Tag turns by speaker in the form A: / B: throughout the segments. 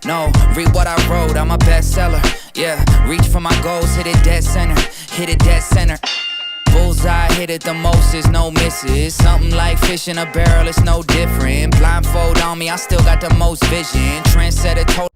A: No, read what I wrote, I'm a bestseller. Yeah, reach for my goals, hit it dead center. Hit it dead center. Bullseye, hit it the most, is no misses. Something like fish in a barrel, it's no different. Blindfold on me, I still got the most vision. Trendsetter total.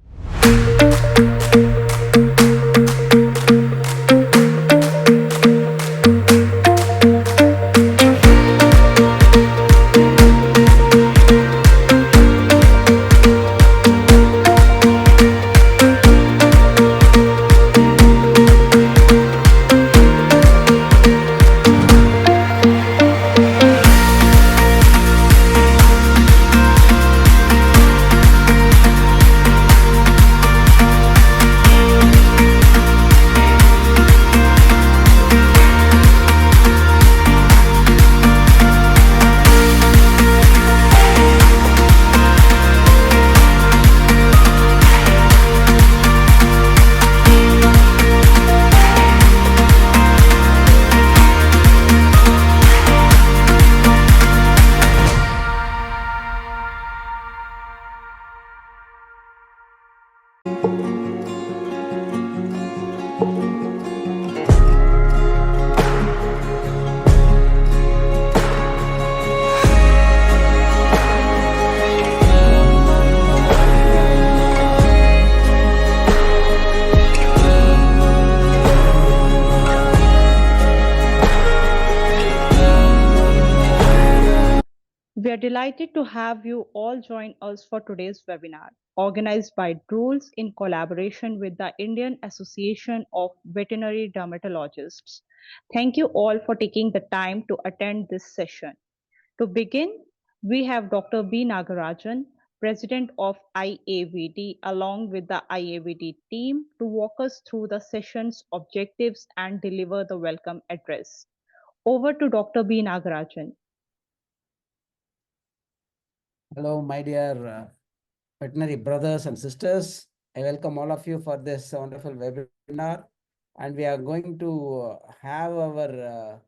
B: We are delighted to have you all join us for today's webinar, organized by Drools in collaboration with the Indian Association of Veterinary Dermatologists. Thank you all for taking the time to attend this session. To begin, we have Dr. B. Nagarajan, President of IAVD, along with the IAVD team to walk us through the session's objectives and deliver the welcome address. Over to Dr. B. Nagarajan.
C: Hello, my dear veterinary brothers and sisters. I welcome all of you for this wonderful webinar. And we are going to have our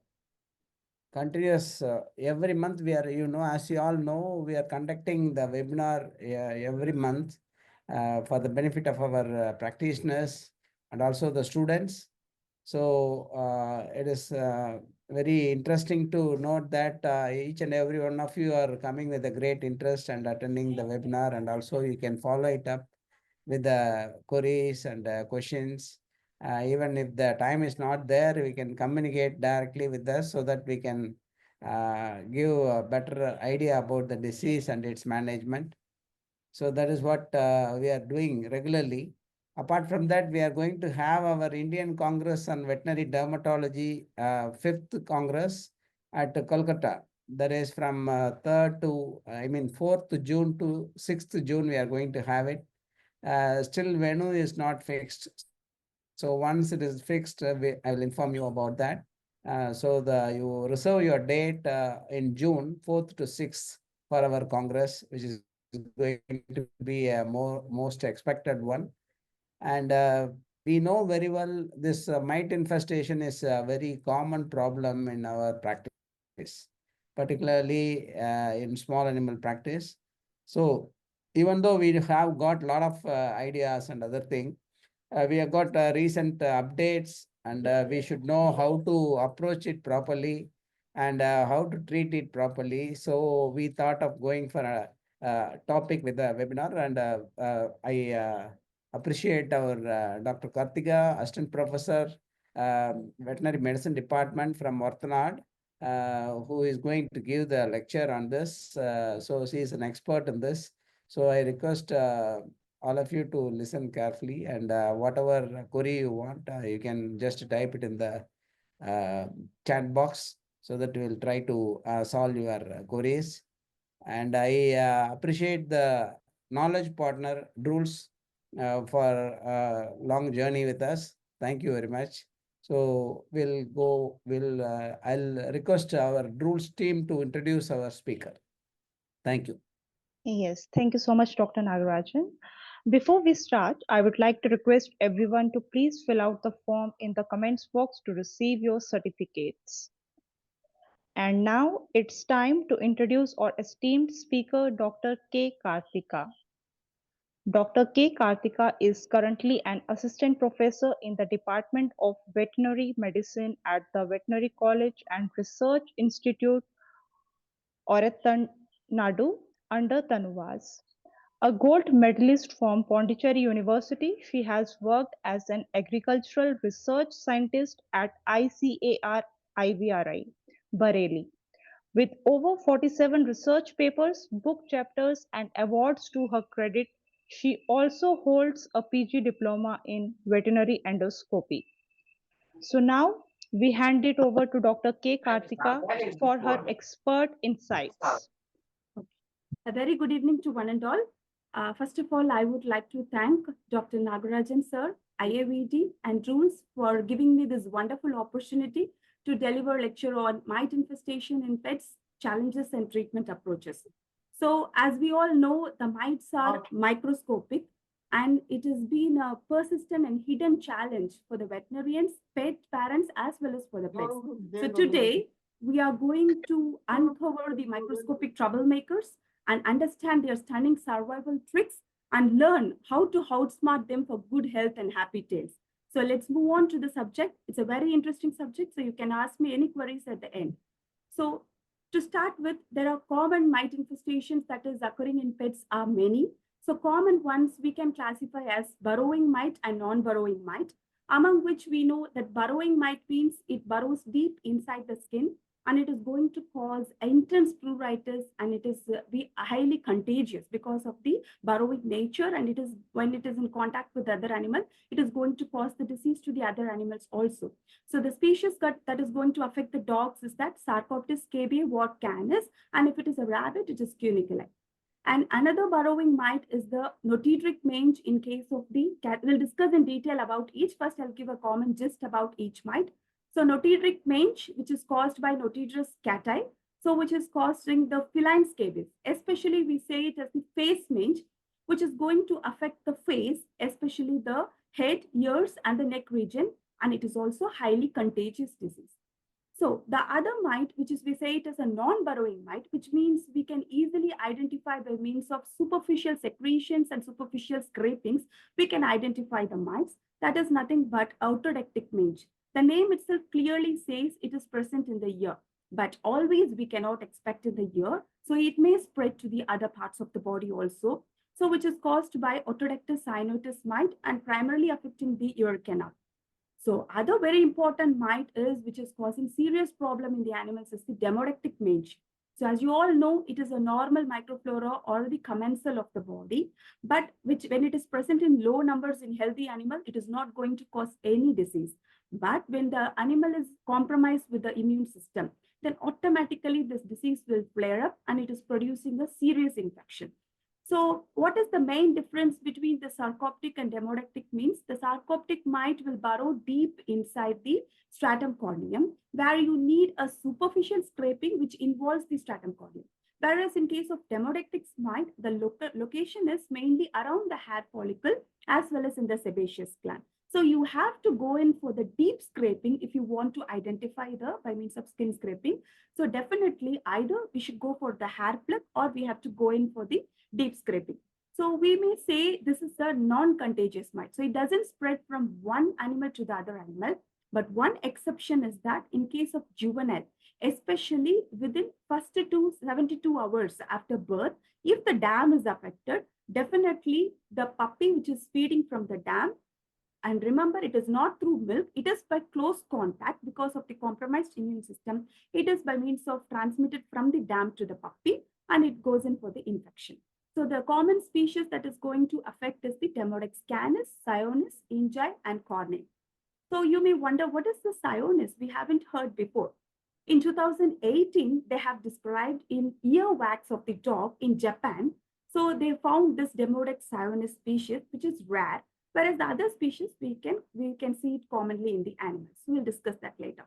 C: continuous every month. We are, as you all know, we are conducting the webinar every month for the benefit of our practitioners and also the students. So it is very interesting to note that each and every one of you are coming with a great interest and attending the webinar, and also you can follow it up with the queries and questions. Even if the time is not there, we can communicate directly with us so that we can give a better idea about the disease and its management. So that is what we are doing regularly. Apart from that, we are going to have our Indian Congress on Veterinary Dermatology 5th Congress at Kolkata. That is from 4th June to 6th June, we are going to have it. Still, venue is not fixed. So once it is fixed, I will inform you about that. You reserve your date in June 4th to 6th for our Congress, which is going to be a most expected one. And we know very well this mite infestation is a very common problem in our practice, particularly in small animal practice. So even though we have got a lot of ideas and other things, we have got recent updates, and we should know how to approach it properly and how to treat it properly. So we thought of going for a topic with the webinar, and I appreciate our Dr. Karthika, Assistant Professor, Veterinary Medicine Department from Orathanadu, who is going to give the lecture on this. So she is an expert in this. So I request all of you to listen carefully, and whatever query you want, you can just type it in the chat box so that we will try to solve your queries. And I appreciate the knowledge partner Drools for a long journey with us. Thank you very much. So I'll request our Drools team to introduce our speaker. Thank you.
B: Yes, thank you so much, Dr. Nagarajan. Before we start, I would like to request everyone to please fill out the form in the comments box to receive your certificates. And now it's time to introduce our esteemed speaker, Dr. K. Karthika. Dr. K. Karthika is currently an assistant professor in the Department of Veterinary Medicine at the Veterinary College and Research Institute Orathanadu under Tanuvas. A gold medalist from Pondicherry University, she has worked as an agricultural research scientist at ICAR-IVRI, Bareilly. With over 47 research papers, book chapters, and awards to her credit, she also holds a PG diploma in veterinary endoscopy. So now we hand it over to Dr. K. Karthika for her expert insights.
D: A very good evening to one and all. First of all, I would like to thank Dr. Nagarajan sir, IAVD, and Drools for giving me this wonderful opportunity to deliver a lecture on mite infestation in pets, challenges and treatment approaches. So, as we all know, the mites are microscopic, and it has been a persistent and hidden challenge for the veterinarians, pet parents, as well as for the pets. So today, we are going to uncover the microscopic troublemakers and understand their stunning survival tricks and learn how to outsmart them for good health and happy tails. So let's move on to the subject. It's a very interesting subject, so you can ask me any queries at the end. So to start with, there are common mite infestations that is occurring in pets are many. So common ones we can classify as burrowing mite and non-burrowing mite, among which we know that burrowing mite means it burrows deep inside the skin and it is going to cause intense pruritus, and it is be highly contagious because of the burrowing nature, and it is when it is in contact with other animal, it is going to cause the disease to the other animals also. So the species that is going to affect the dogs is that Sarcoptes scabiei or canis, and if it is a rabbit, it is Cuniculi. And another burrowing mite is the notidric mange in case of the cat. We'll discuss in detail about each. First, I'll give a common gist about each mite. So notidric mange, which is caused by Notidris cati, so which is causing the feline scabies. Especially we say it as the face mange, which is going to affect the face, especially the head, ears, and the neck region, and it is also highly contagious disease. So the other mite, which is we say it is a non-burrowing mite, which means we can easily identify by means of superficial secretions and superficial scrapings, we can identify the mites. That is nothing but autodectic mange. The name itself clearly says it is present in the ear, but always we cannot expect in the ear. So it may spread to the other parts of the body also. So which is caused by otodectus cyanotus mite and primarily affecting the ear canal. So other very important mite is, which is causing serious problem in the animals, is the demodectic mange. So as you all know, it is a normal microflora or the commensal of the body, but which when it is present in low numbers in healthy animal, it is not going to cause any disease. But when the animal is compromised with the immune system, then automatically this disease will flare up and it is producing a serious infection. So what is the main difference between the sarcoptic and demodectic means? The sarcoptic mite will burrow deep inside the stratum corneum, where you need a superficial scraping which involves the stratum corneum. Whereas in case of demodectic mite, the location is mainly around the hair follicle as well as in the sebaceous gland. So you have to go in for the deep scraping if you want to identify the by means of skin scraping. So definitely either we should go for the hair pluck or we have to go in for the deep scraping. So we may say this is a non-contagious mite. So it doesn't spread from one animal to the other animal. But one exception is that in case of juvenile, especially within first to 72 hours after birth, if the dam is affected, definitely the puppy which is feeding from the dam, and remember, it is not through milk, it is by close contact because of the compromised immune system. It is by means of transmitted from the dam to the puppy and it goes in for the infection. So the common species that is going to affect is the Demodex canis, Sionis, Ingi, and Cornea. So you may wonder, what is the Sionis? We haven't heard before. In 2018, they have described in ear wax of the dog in Japan. So they found this Demodex Sionis species, which is rare. Whereas the other species, we can see it commonly in the animals. We'll discuss that later.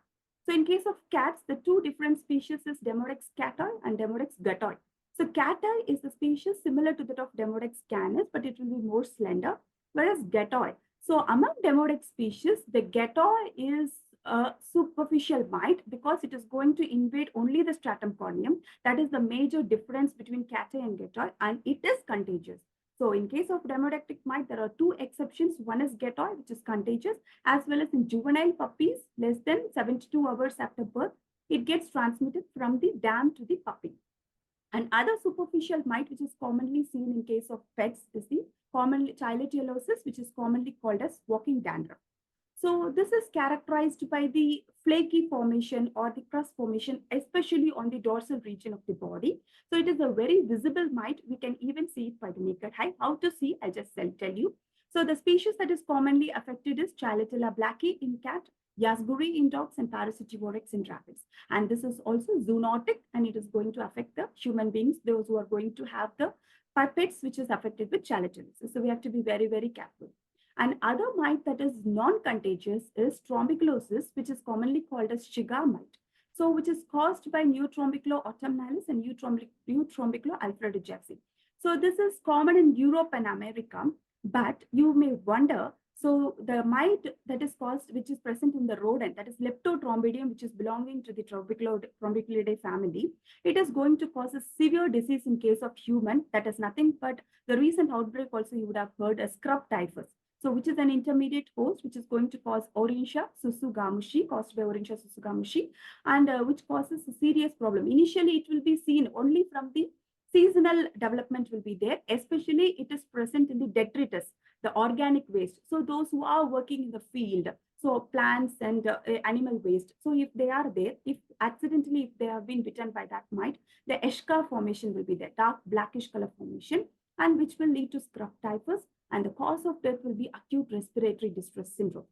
D: So in case of cats, the two different species is Demodex catoi and Demodex gutoi. So catoi is a species similar to that of Demodex canis, but it will be more slender, whereas gutoi. So among Demodex species, the gutoi is a superficial mite because it is going to invade only the stratum corneum. That is the major difference between catoi and gutoi, and it is contagious. So in case of demodectic mite, there are two exceptions. One is getoid, which is contagious, as well as in juvenile puppies, less than 72 hours after birth, it gets transmitted from the dam to the puppy. And other superficial mite, which is commonly seen in case of pets, is the commonly chiliellosis, which is commonly called as walking dandruff. So this is characterized by the flaky formation or the crust formation, especially on the dorsal region of the body. So it is a very visible mite. We can even see it by the naked eye. How to see? I'll just tell you. So the species that is commonly affected is Chilotella blacki in cat, Yasguri in dogs, and Parasitivorex in rabbits. And this is also zoonotic, and it is going to affect the human beings, those who are going to have the pets which is affected with Chilotella. So we have to be very, very careful. And other mite that is non-contagious is trombiculosis, which is commonly called as Shiga mite. So which is caused by Neutrombiculo autumnalis and Neutrombiculo alfredijacsi. So this is common in Europe and America, but you may wonder, so the mite that is caused, which is present in the rodent, that is Leptotrombidium, which is belonging to the Trombiculidae family, it is going to cause a severe disease in case of human. That is nothing but the recent outbreak also you would have heard as scrub typhus. So which is an intermediate host, which is going to cause Orisha Susugamushi, caused by Orisha Susugamushi, and which causes a serious problem. Initially, it will be seen only from the seasonal development will be there, especially it is present in the detritus, the organic waste. So those who are working in the field, so plants and animal waste. So if they are there, if accidentally, if they have been bitten by that mite, the Eshka formation will be there, dark blackish color formation, and which will lead to scrub typhus, and the cause of death will be acute respiratory distress syndrome.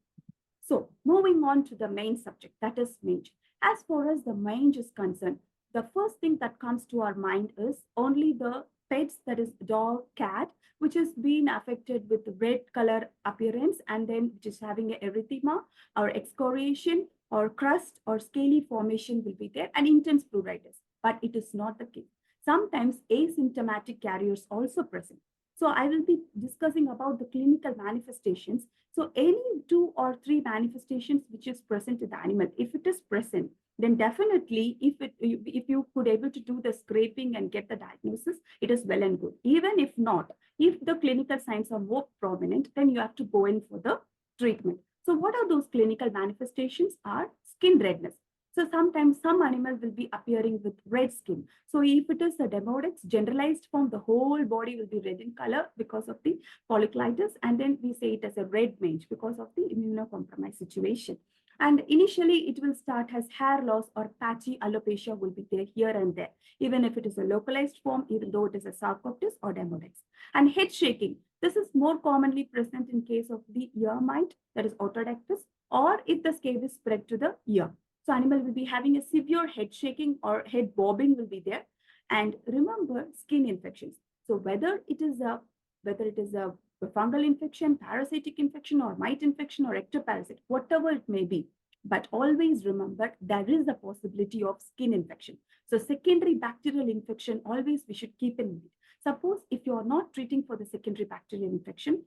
D: So moving on to the main subject, that is mange. As far as the mange is concerned, the first thing that comes to our mind is only the pets, that is dog, cat, which is being affected with red color appearance, and then which is having a erythema or excoriation or crust or scaly formation will be there, and intense pruritus. But it is not the case. Sometimes asymptomatic carriers also present. So I will be discussing about the clinical manifestations. So any 2 or 3 manifestations which is present in the animal, if it is present, then definitely if you could able to do the scraping and get the diagnosis, it is well and good. Even if not, if the clinical signs are more prominent, then you have to go in for the treatment. So what are those clinical manifestations? Are skin redness. So sometimes some animal will be appearing with red skin. So if it is a demodex, generalized form, the whole body will be red in color because of the folliculitis. And then we say it as a red mange because of the immunocompromised situation. And initially it will start as hair loss or patchy alopecia will be there here and there, even if it is a localized form, even though it is a sarcoptes or demodex. And head shaking. This is more commonly present in case of the ear mite, that is otodactys, or if the scab is spread to the ear. So animal will be having a severe head shaking or head bobbing will be there. And remember, skin infections. So whether it is a fungal infection, parasitic infection, or mite infection, or ectoparasite, whatever it may be, but always remember there is a possibility of skin infection. So secondary bacterial infection, always we should keep in mind. Suppose if you are not treating for the secondary bacterial infection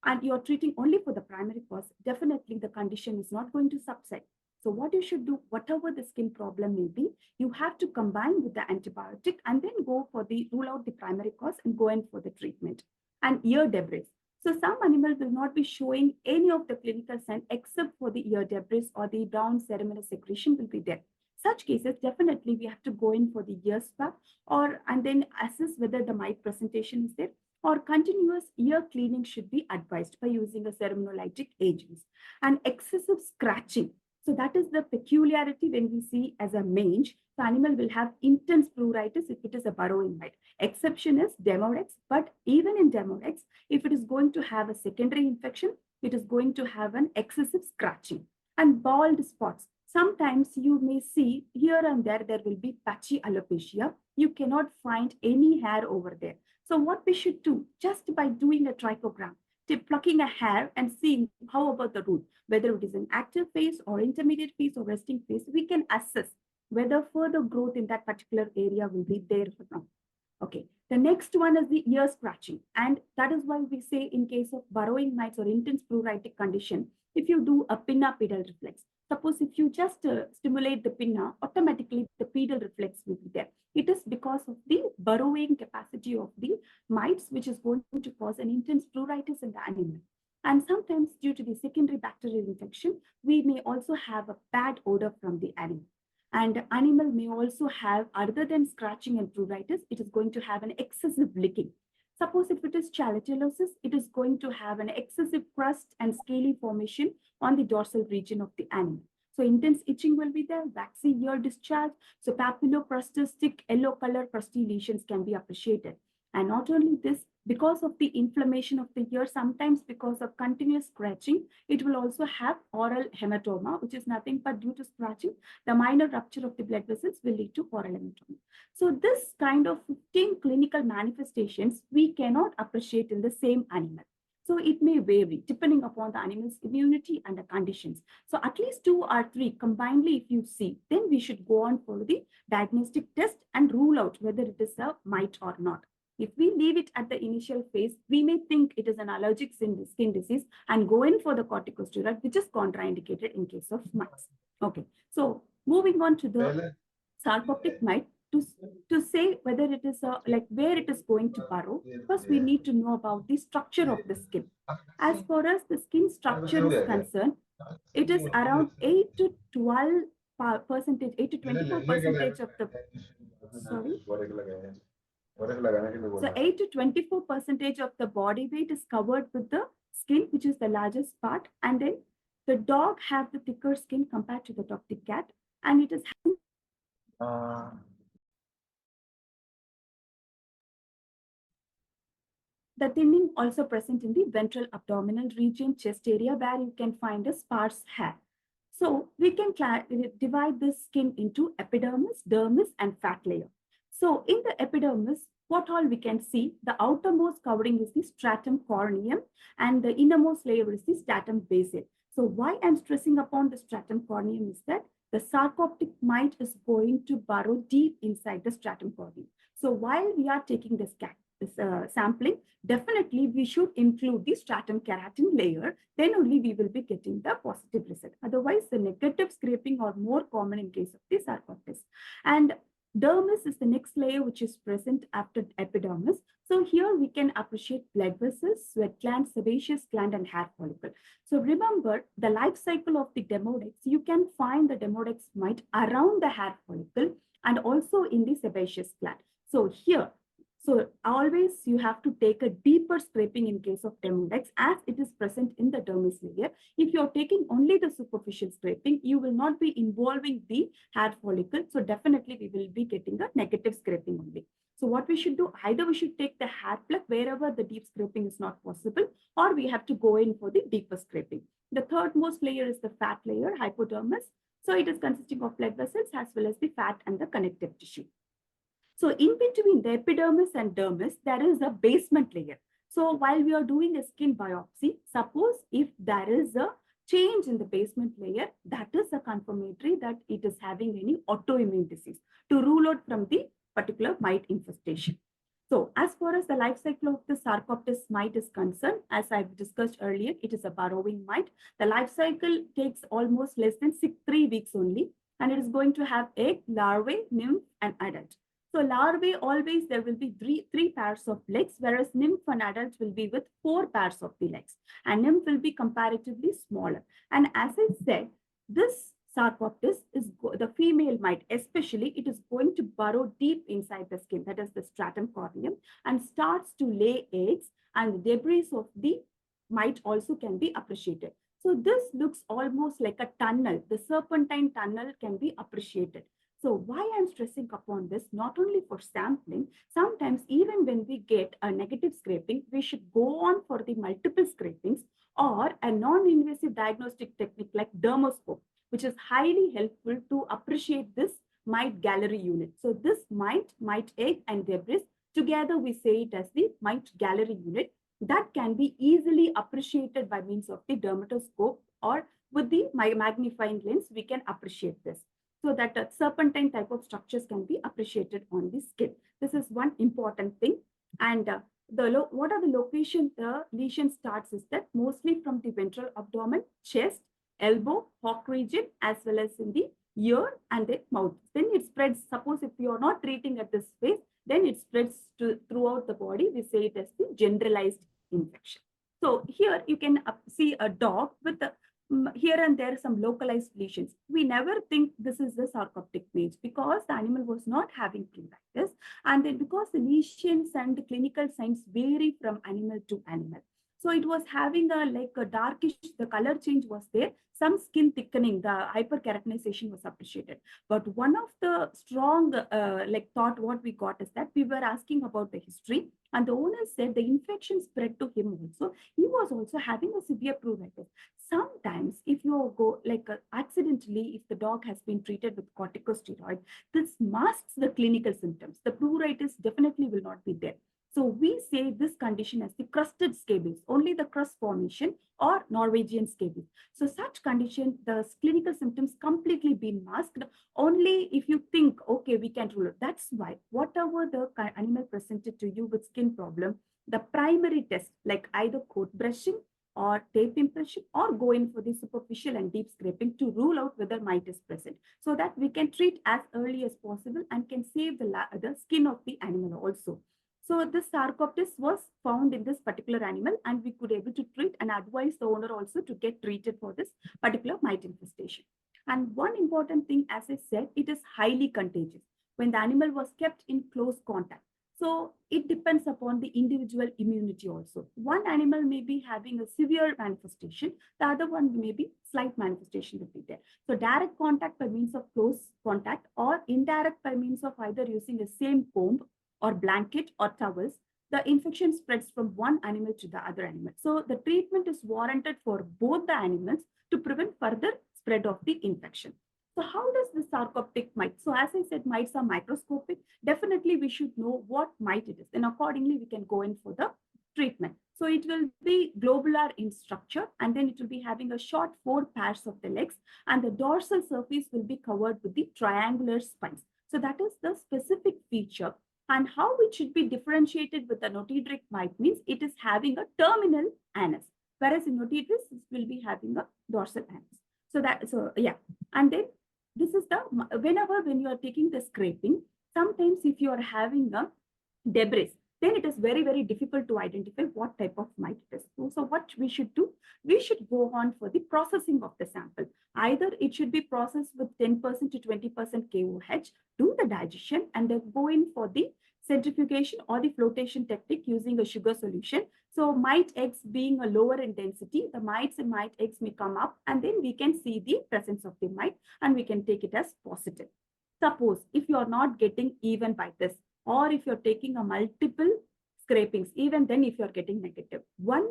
D: and you are treating only for the primary cause, definitely the condition is not going to subside. So what you should do, whatever the skin problem may be, you have to combine with the antibiotic and then go for the rule out the primary cause and go in for the treatment. And ear debris. So some animals will not be showing any of the clinical signs except for the ear debris or the brown ceruminous secretion will be there. Such cases, definitely we have to go in for the ear swab and then assess whether the mite presentation is there, or continuous ear cleaning should be advised by using a ceruminolytic agents. And excessive scratching. So that is the peculiarity when we see as a mange, the animal will have intense pruritus if it is a burrowing mite. Exception is demodex, but even in demodex, if it is going to have a secondary infection, it is going to have an excessive scratching. And bald spots. Sometimes you may see here and there will be patchy alopecia. You cannot find any hair over there. So what we should do, just by doing a trichogram, plucking a hair and seeing how about the root, whether it is an active phase or intermediate phase or resting phase, we can assess whether further growth in that particular area will be there or not. Okay, The next one is the ear scratching. And that is why we say in case of burrowing mites or intense pruritic condition, if you do a pinna pedal reflex, suppose if you just stimulate the pinna, automatically the pedal reflex will be there. It is because of the burrowing capacity of the mites, which is going to cause an intense pruritus in the animal. And sometimes due to the secondary bacterial infection, we may also have a bad odor from the animal. And animal may also have, other than scratching and pruritus, it is going to have an excessive licking. Suppose if it is chalicalosis, it is going to have an excessive crust and scaly formation on the dorsal region of the animal. So intense itching will be there, waxy ear discharge. So papillocrustic yellow color crusty lesions can be appreciated. And not only this, because of the inflammation of the ear, sometimes because of continuous scratching, it will also have oral hematoma, which is nothing but due to scratching, the minor rupture of the blood vessels will lead to oral hematoma. So this kind of 15 clinical manifestations we cannot appreciate in the same animal. So it may vary depending upon the animal's immunity and the conditions. So at least 2 or 3 combinedly, if you see, then we should go on for the diagnostic test and rule out whether it is a mite or not. If we leave it at the initial phase, we may think it is an allergic skin disease and go in for the corticosteroid, which is contraindicated in case of mites. Okay, so moving on to the sarcoptic mite, to say whether it is like where it is going to burrow, first we need to know about the structure of the skin. As far as the skin structure is concerned, it is around 8 to 12 percentage, 8 to 24% of the, sorry. So 8 to 24% of the body weight is covered with the skin, which is the largest part. And then the dog have the thicker skin compared to the dog, the cat. And it is the thinning also present in the ventral abdominal region, chest area, where you can find a sparse hair. So we can divide this skin into epidermis, dermis, and fat layer. So in the epidermis, what all we can see, the outermost covering is the stratum corneum and the innermost layer is the stratum basale. So why I'm stressing upon the stratum corneum is that the sarcoptic mite is going to burrow deep inside the stratum corneum. So while we are taking this sampling, definitely we should include the stratum keratin layer, then only we will be getting the positive result. Otherwise, the negative scraping are more common in case of the sarcoptes. And dermis is the next layer which is present after epidermis. So here we can appreciate blood vessels, sweat gland, sebaceous gland, and hair follicle. So remember the life cycle of the demodex. You can find the demodex mite around the hair follicle and also in the sebaceous gland. So here, so always you have to take a deeper scraping in case of demodex as it is present in the dermis layer. If you're taking only the superficial scraping, you will not be involving the hair follicle. So definitely we will be getting a negative scraping only. So what we should do, either we should take the hair pluck wherever the deep scraping is not possible, or we have to go in for the deeper scraping. The third most layer is the fat layer, hypodermis. So it is consisting of blood vessels as well as the fat and the connective tissue. So in between the epidermis and dermis, there is a basement layer. So while we are doing a skin biopsy, suppose if there is a change in the basement layer, that is a confirmatory that it is having any autoimmune disease to rule out from the particular mite infestation. So as far as the life cycle of the sarcoptes mite is concerned, as I've discussed earlier, it is a burrowing mite. The life cycle takes almost less than 3 weeks only, and it is going to have egg, larvae, nymph, and adult. So larvae, always there will be three pairs of legs, whereas nymph and adult will be with 4 pairs of the legs. And nymph will be comparatively smaller. And as I said, this sarcoptes is the female mite, especially it is going to burrow deep inside the skin, that is the stratum corneum, and starts to lay eggs, and the debris of the mite also can be appreciated. So this looks almost like a tunnel. The serpentine tunnel can be appreciated. So why I'm stressing upon this, not only for sampling, sometimes even when we get a negative scraping, we should go on for the multiple scrapings or a non-invasive diagnostic technique like dermoscope, which is highly helpful to appreciate this mite gallery unit. So this mite egg, and debris, together we say it as the mite gallery unit that can be easily appreciated by means of the dermatoscope, or with the magnifying lens, we can appreciate this. So that serpentine type of structures can be appreciated on the skin. This is one important thing. And what are the location the lesion starts is that mostly from the ventral abdomen, chest, elbow, hock region, as well as in the ear and the mouth. Then it spreads. Suppose if you are not treating at this space, then it spreads throughout the body. We say it as the generalized infection. So here you can see a dog with here and there some localized lesions. We never think this is the sarcoptic mange because the animal was not having pruritus, and then because the lesions and the clinical signs vary from animal to animal. So it was having a darkish, the color change was there, some skin thickening, the hyperkeratinization was appreciated. But one of the strong thought what we got is that we were asking about the history, and the owner said the infection spread to him also. He was also having a severe pruritus. Sometimes if you go accidentally, if the dog has been treated with corticosteroid, this masks the clinical symptoms. The pruritus definitely will not be there. So we say this condition as the crusted scabies, only the crust formation or Norwegian scabies. So such condition, the clinical symptoms completely been masked. Only if you think, okay, we can rule it. That's why whatever the animal presented to you with skin problem, the primary test, like either coat brushing or tape impression, or go in for the superficial and deep scraping to rule out whether mite is present, so that we can treat as early as possible and can save the skin of the animal also. So this sarcoptes was found in this particular animal, and we could able to treat and advise the owner also to get treated for this particular mite infestation. And one important thing, as I said, it is highly contagious when the animal was kept in close contact. So it depends upon the individual immunity also. One animal may be having a severe manifestation, the other one may be slight manifestation will be there. So direct contact by means of close contact, or indirect by means of either using the same comb or blanket or towels, the infection spreads from one animal to the other animal. So the treatment is warranted for both the animals to prevent further spread of the infection. So how does the sarcoptic mite? So as I said, mites are microscopic. Definitely we should know what mite it is. And accordingly, we can go in for the treatment. So it will be globular in structure, and then it will be having a short 4 pairs of the legs, and the dorsal surface will be covered with the triangular spines. So that is the specific feature. And how it should be differentiated with the notidric mite means it is having a terminal anus, whereas in notidris, it will be having a dorsal anus. And then this is the, when you are taking the scraping, sometimes if you are having a debris, then it is very, very difficult to identify what type of mite it is. So what we should do, we should go on for the processing of the sample. Either it should be processed with 10% to 20% KOH, do the digestion, and then go in for the centrifugation or the flotation technique using a sugar solution. So mite eggs being a lower in density, the mites and mite eggs may come up, and then we can see the presence of the mite, and we can take it as positive. Suppose if you are not getting even by this, or if you're taking a multiple scrapings, even then if you're getting negative, one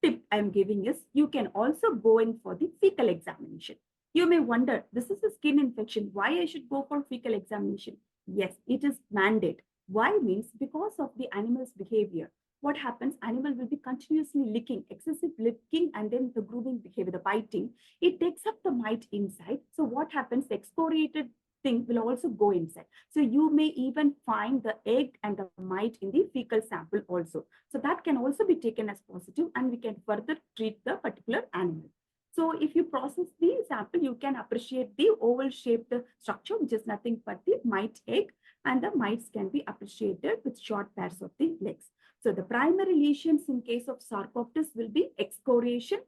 D: tip I'm giving is you can also go in for the fecal examination. You may wonder, this is a skin infection, why I should go for fecal examination? Yes, it is mandate. Why means because of the animal's behavior. What happens, animal will be continuously licking, excessive licking, and then the grooming behavior, the biting, it takes up the mite inside. So what happens, the excoriated thing will also go inside. So you may even find the egg and the mite in the fecal sample also. So that can also be taken as positive, and we can further treat the particular animal. So if you process the sample, you can appreciate the oval shaped structure, which is nothing but the mite egg, and the mites can be appreciated with short pairs of the legs. So the primary lesions in case of sarcoptes will be excoriation,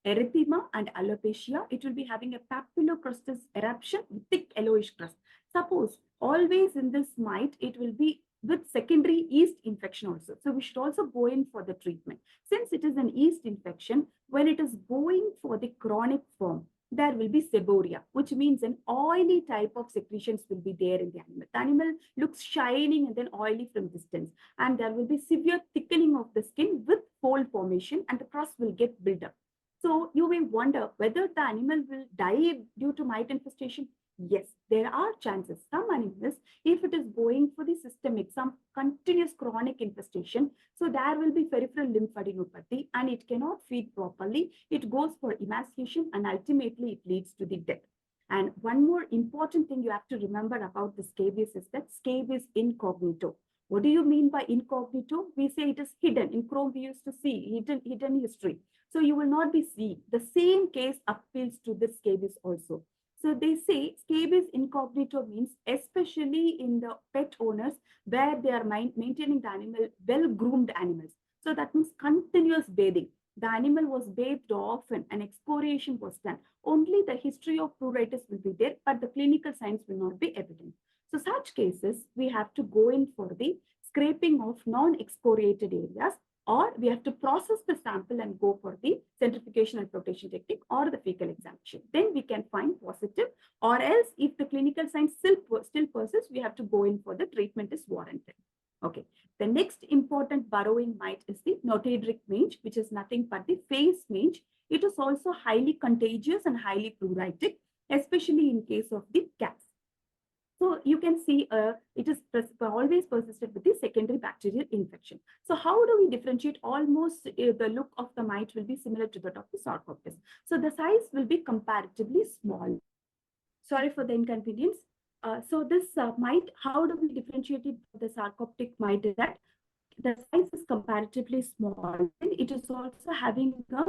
D: erythema, and alopecia. It will be having a papillocrustus eruption with thick yellowish crust. Suppose always in this mite, it will be with secondary yeast infection also. So we should also go in for the treatment. Since it is an yeast infection, when it is going for the chronic form, there will be seborrhea, which means an oily type of secretions will be there in the animal. The animal looks shining and then oily from distance. And there will be severe thickening of the skin with fold formation, and the crust will get built up. So you may wonder whether the animal will die due to mite infestation. Yes, there are chances. Some animals, if it is going for the systemic, some continuous chronic infestation, so there will be peripheral lymphadenopathy and it cannot feed properly. It goes for emaciation and ultimately it leads to the death. And one more important thing you have to remember about the scabies is that scabies incognito. What do you mean by incognito? We say it is hidden. In Chrome, we used to see hidden history. So you will not be seeing. The same case appeals to the scabies also. So they say scabies incognito means especially in the pet owners where they are maintaining the animal, well-groomed animals. So that means continuous bathing. The animal was bathed often and excoriation was done. Only the history of pruritus will be there, but the clinical signs will not be evident. So such cases, we have to go in for the scraping of non-excoriated areas, or we have to process the sample and go for the centrifugation and flotation technique or the fecal examination. Then we can find positive, or else if the clinical signs still persist, we have to go in for the treatment is warranted. Okay. The next important burrowing mite is the notadric mange, which is nothing but the face mange. It is also highly contagious and highly pruritic, especially in case of the cats. So you can see it is always persisted with the secondary bacterial infection. So how do we differentiate? Almost the look of the mite will be similar to that of the sarcoptes. So the size will be comparatively small. Sorry for the inconvenience. So this mite, how do we differentiate it from the sarcoptic mite? Is that the size is comparatively small, and it is also having a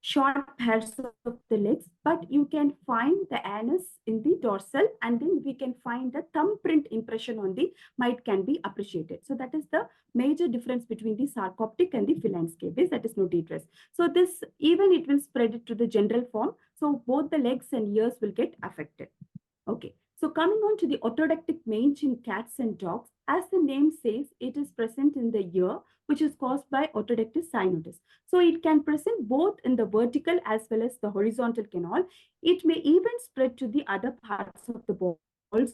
D: short hairs of the legs, but you can find the anus in the dorsal, and then we can find the thumbprint impression on the mite can be appreciated. So that is the major difference between the sarcoptic and the feline scabies, that is notadrous. So this, even it will spread it to the general form. So both the legs and ears will get affected. Okay. So coming on to the otodactic mange in cats and dogs, as the name says, it is present in the ear, which is caused by otodactyl cyanosis. So it can present both in the vertical as well as the horizontal canal. It may even spread to the other parts of the body.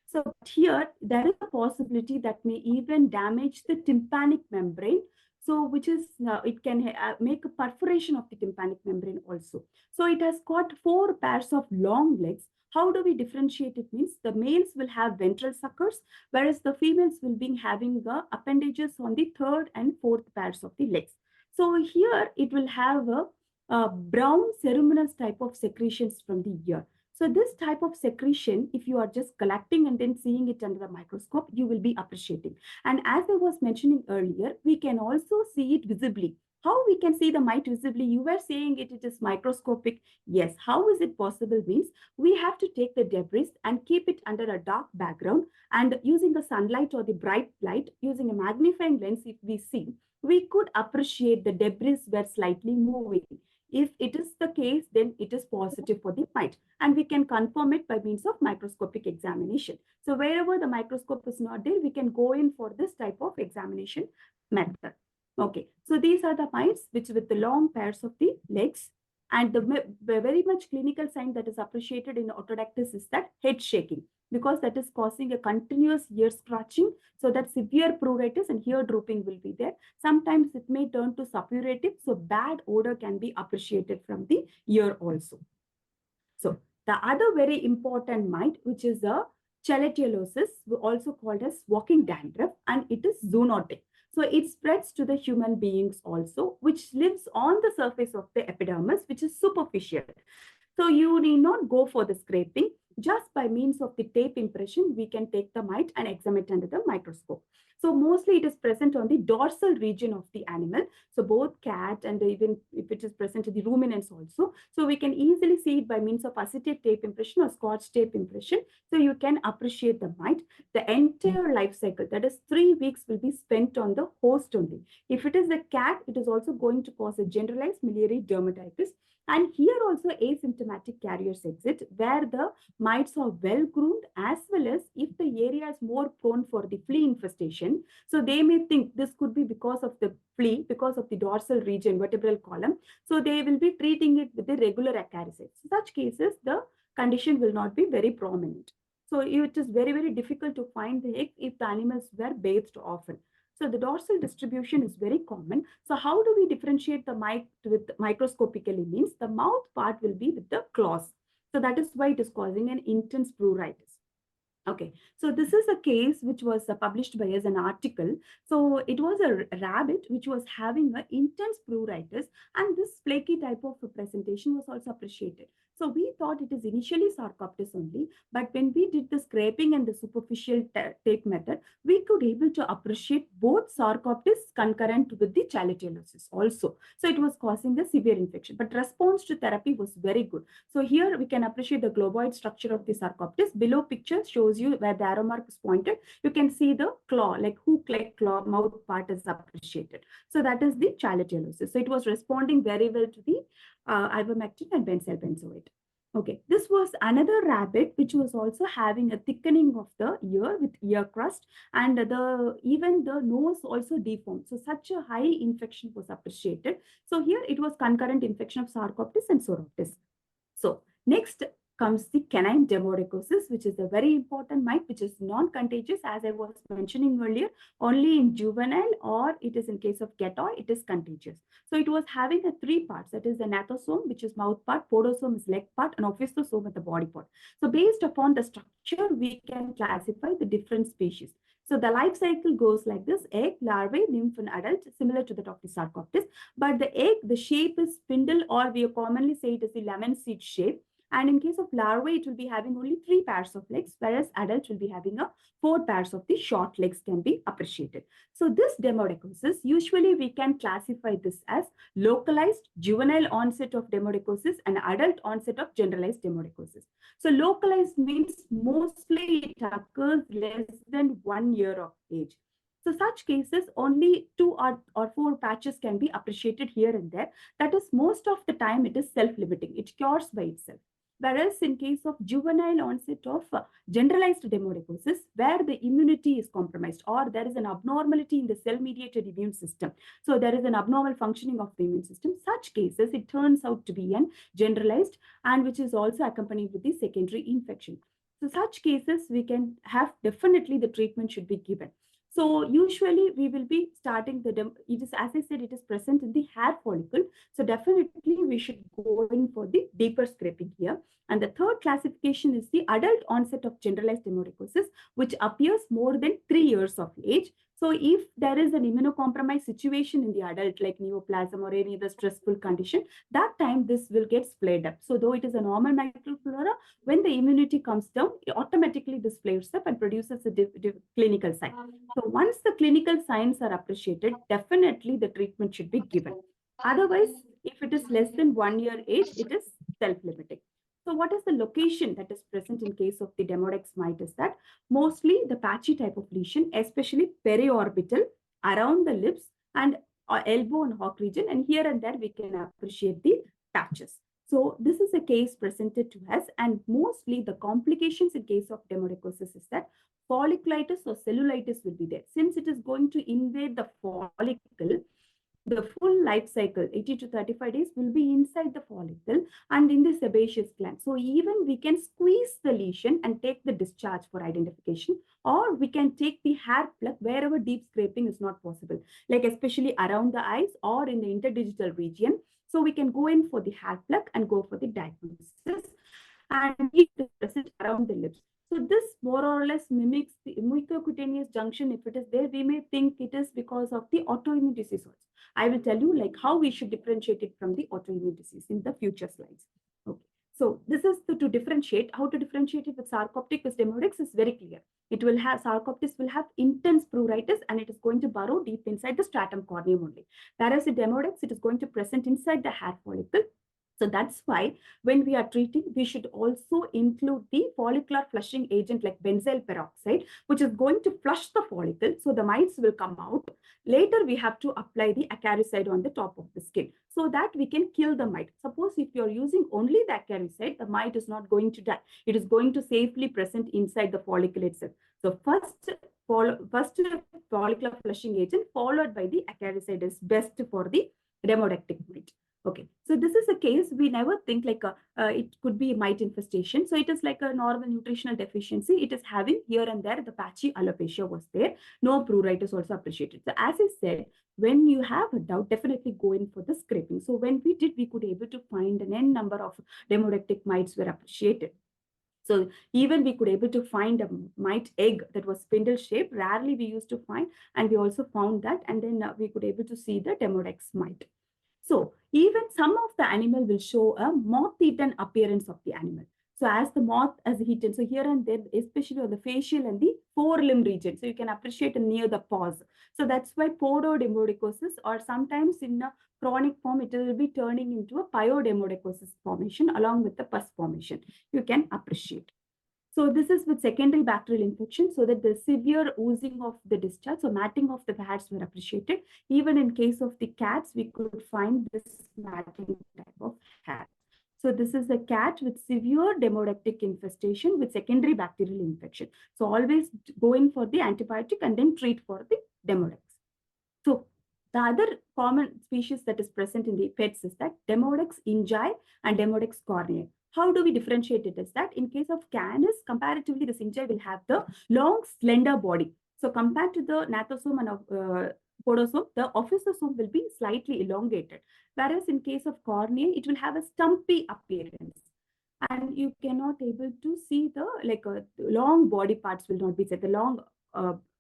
D: So here, there is a possibility that may even damage the tympanic membrane. So which is, it can make a perforation of the tympanic membrane also. So it has got 4 pairs of long legs. How do we differentiate it? Means the males will have ventral suckers, whereas the females will be having the appendages on the 3rd and 4th pairs of the legs. So here it will have a brown ceruminous type of secretions from the ear. So this type of secretion, if you are just collecting and then seeing it under the microscope, you will be appreciating. And as I was mentioning earlier, we can also see it visibly. How we can see the mite visibly? You were saying it is microscopic. Yes. How is it possible? Means we have to take the debris and keep it under a dark background, and using the sunlight or the bright light, using a magnifying lens, if we see, we could appreciate the debris were slightly moving. If it is the case, then it is positive for the mite, and we can confirm it by means of microscopic examination. So wherever the microscope is not there, we can go in for this type of examination method. Okay, so these are the mites which with the long pairs of the legs, and the very much clinical sign that is appreciated in otodactys is that head shaking, because that is causing a continuous ear scratching, so that severe pruritus and ear drooping will be there. Sometimes it may turn to suppurative, so bad odor can be appreciated from the ear also. So the other very important mite, which is a cheletiosis, also called as walking dandruff, and it is zoonotic. So it spreads to the human beings also, which lives on the surface of the epidermis, which is superficial. So you need not go for the scraping. Just by means of the tape impression, we can take the mite and examine it under the microscope. So mostly it is present on the dorsal region of the animal. So both cat and even if it is present in the ruminants also. So we can easily see it by means of acetate tape impression or scotch tape impression. So you can appreciate the mite. The entire life cycle, that is 3 weeks, will be spent on the host only. If it is a cat, it is also going to cause a generalized miliary dermatitis. And here also asymptomatic carriers exist, where the mites are well groomed, as well as if the area is more prone for the flea infestation. So they may think this could be because of the flea, because of the dorsal region, vertebral column. So they will be treating it with the regular acaricydes. In such cases, the condition will not be very prominent. So it is very, very difficult to find the egg if the animals were bathed often. So the dorsal distribution is very common. So how do we differentiate the mite with microscopically? Means the mouth part will be with the claws. So that is why it is causing an intense pruritus. Okay, so this is a case which was published by us an article. So it was a rabbit which was having an intense pruritus, and this flaky type of presentation was also appreciated. So we thought it is initially sarcoptes only, but when we did the scraping and the superficial tape method, we could able to appreciate both sarcoptes concurrent with the chalitellosis also. So it was causing a severe infection, but response to therapy was very good. So here we can appreciate the globoid structure of the sarcoptes. Below picture shows you where the arrow mark is pointed. You can see the claw, like hook-like claw mouth part is appreciated. So that is the chalitellosis. So it was responding very well to the ivermectin and benzyl benzoate. Okay, this was another rabbit which was also having a thickening of the ear with ear crust, and even the nose also deformed. So such a high infection was appreciated. So here it was concurrent infection of sarcoptes and soroptes. So next comes the canine demodicosis, which is a very important mite, which is non-contagious, as I was mentioning earlier, only in juvenile, or it is in case of getoy, it is contagious. So it was having a three parts, that is the gnathosome, which is mouth part, podosome is leg part, and ophistosome is the body part. So based upon the structure, we can classify the different species. So the life cycle goes like this: egg, larvae, nymph, and adult, similar to that of the sarcoptes. But the egg, the shape is spindle, or we commonly say it is the lemon seed shape. And in case of larvae, it will be having only 3 pairs of legs, whereas adults will be having 4 pairs of the short legs can be appreciated. So this demodicosis, usually we can classify this as localized juvenile onset of demodicosis and adult onset of generalized demodicosis. So localized means mostly it occurs less than 1 year of age. So such cases, only 2 or 4 patches can be appreciated here and there. That is, most of the time it is self-limiting. It cures by itself. Whereas in case of juvenile onset of generalized demodicosis, where the immunity is compromised or there is an abnormality in the cell-mediated immune system, so there is an abnormal functioning of the immune system, such cases, it turns out to be an generalized, and which is also accompanied with the secondary infection. So such cases, we can have, definitely the treatment should be given. So usually we will be starting it is, as I said, it is present in the hair follicle. So definitely we should go in for the deeper scraping here. And the third classification is the adult onset of generalized demodicosis, which appears more than 3 years of age. So if there is an immunocompromised situation in the adult, like neoplasm or any other stressful condition, that time this will get flared up. So though it is a normal microflora, when the immunity comes down, automatically this flares up and produces a clinical sign. So once the clinical signs are appreciated, definitely the treatment should be given. Otherwise, if it is less than 1 year age, it is self-limiting. So what is the location that is present in case of the Demodex mite is that mostly the patchy type of lesion, especially periorbital, around the lips and elbow and hock region, and here and there we can appreciate the patches. So this is a case presented to us, and mostly the complications in case of demodicosis is that folliculitis or cellulitis will be there. Since it is going to invade the follicle, the full life cycle, 80 to 35 days, will be inside the follicle and in the sebaceous gland. So even we can squeeze the lesion and take the discharge for identification, or we can take the hair plug wherever deep scraping is not possible, like especially around the eyes or in the interdigital region. So we can go in for the hair plug and go for the diagnosis, and it is present around the lips. So this more or less mimics the mucocutaneous junction. If it is there, we may think it is because of the autoimmune disease also. I will tell you like how we should differentiate it from the autoimmune disease in the future slides. Okay. So this is to differentiate. How to differentiate it with sarcoptic demodex is very clear. It will have, sarcoptes will have intense pruritus and it is going to burrow deep inside the stratum corneum only. Whereas the demodex, it is going to present inside the hair follicle. So that's why when we are treating, we should also include the follicular flushing agent like benzyl peroxide, which is going to flush the follicle. So the mites will come out. Later, we have to apply the acaricide on the top of the skin so that we can kill the mite. Suppose if you're using only the acaricide, the mite is not going to die. It is going to safely present inside the follicle itself. So first follicular flushing agent followed by the acaricide is best for the demodectic mite. Okay, so this is a case we never think like it could be a mite infestation. So it is like a normal nutritional deficiency. It is having here and there the patchy alopecia was there. No pruritus also appreciated. So as I said, when you have a doubt, definitely go in for the scraping. So when we did, we could able to find an n number of demodectic mites were appreciated. So even we could able to find a mite egg that was spindle shaped. Rarely we used to find, and we also found that, and then we could able to see the Demodex mite. So even some of the animal will show a moth-eaten appearance of the animal. So as the moth has eaten, so here and there, especially on the facial and the forelimb region, so you can appreciate near the paws. So that's why pododemodicosis, or sometimes in a chronic form, it will be turning into a pyodemodicosis formation along with the pus formation. You can appreciate. So this is with secondary bacterial infection, so that the severe oozing of the discharge, so matting of the pads were appreciated. Even in case of the cats, we could find this matting type of hair. So this is a cat with severe demodectic infestation with secondary bacterial infection. So always go in for the antibiotic and then treat for the demodex. So the other common species that is present in the pets is that Demodex ingi and Demodex corneae. How do we differentiate it? Is that in case of Canis, comparatively the ingi will have the long, slender body. So compared to the gnathosome and podosome, the ophistosome will be slightly elongated. Whereas in case of cornea, it will have a stumpy appearance. And you cannot able to see the long body parts will not be set. The long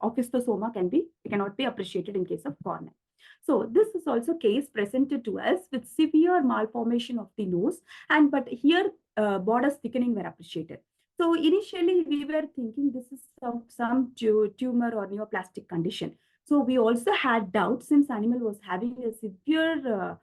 D: ophistosoma cannot be appreciated in case of cornea. So this is also case presented to us with severe malformation of the nose, but here borders thickening were appreciated. So initially we were thinking this is some tumor or neoplastic condition. So we also had doubts since animal was having a severe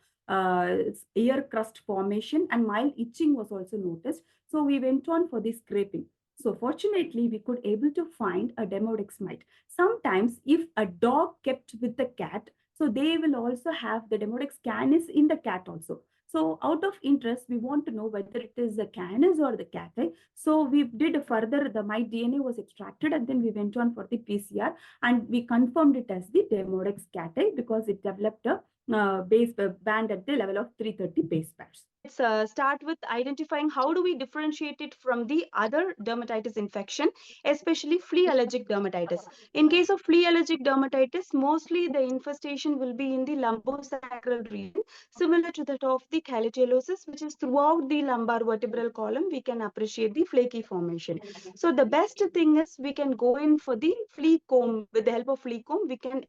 D: ear crust formation and mild itching was also noticed. So we went on for the scraping. So fortunately, we could able to find a Demodex mite. Sometimes if a dog kept with the cat, so they will also have the Demodex canis in the cat also. So out of interest, we want to know whether it is the canis or the cat. So we did further, the mite DNA was extracted and then we went on for the PCR and we confirmed it as the Demodex cati because it developed a base band at the level of 330 base pairs.
E: Let's start with identifying how do we differentiate it from the other dermatitis infection, especially flea allergic dermatitis. In case of flea allergic dermatitis, mostly the infestation will be in the lumbosacral region, similar to that of the calicellosis, which is throughout the lumbar vertebral column. We can appreciate the flaky formation. So the best thing is we can go in for the flea comb. With the help of flea comb, we can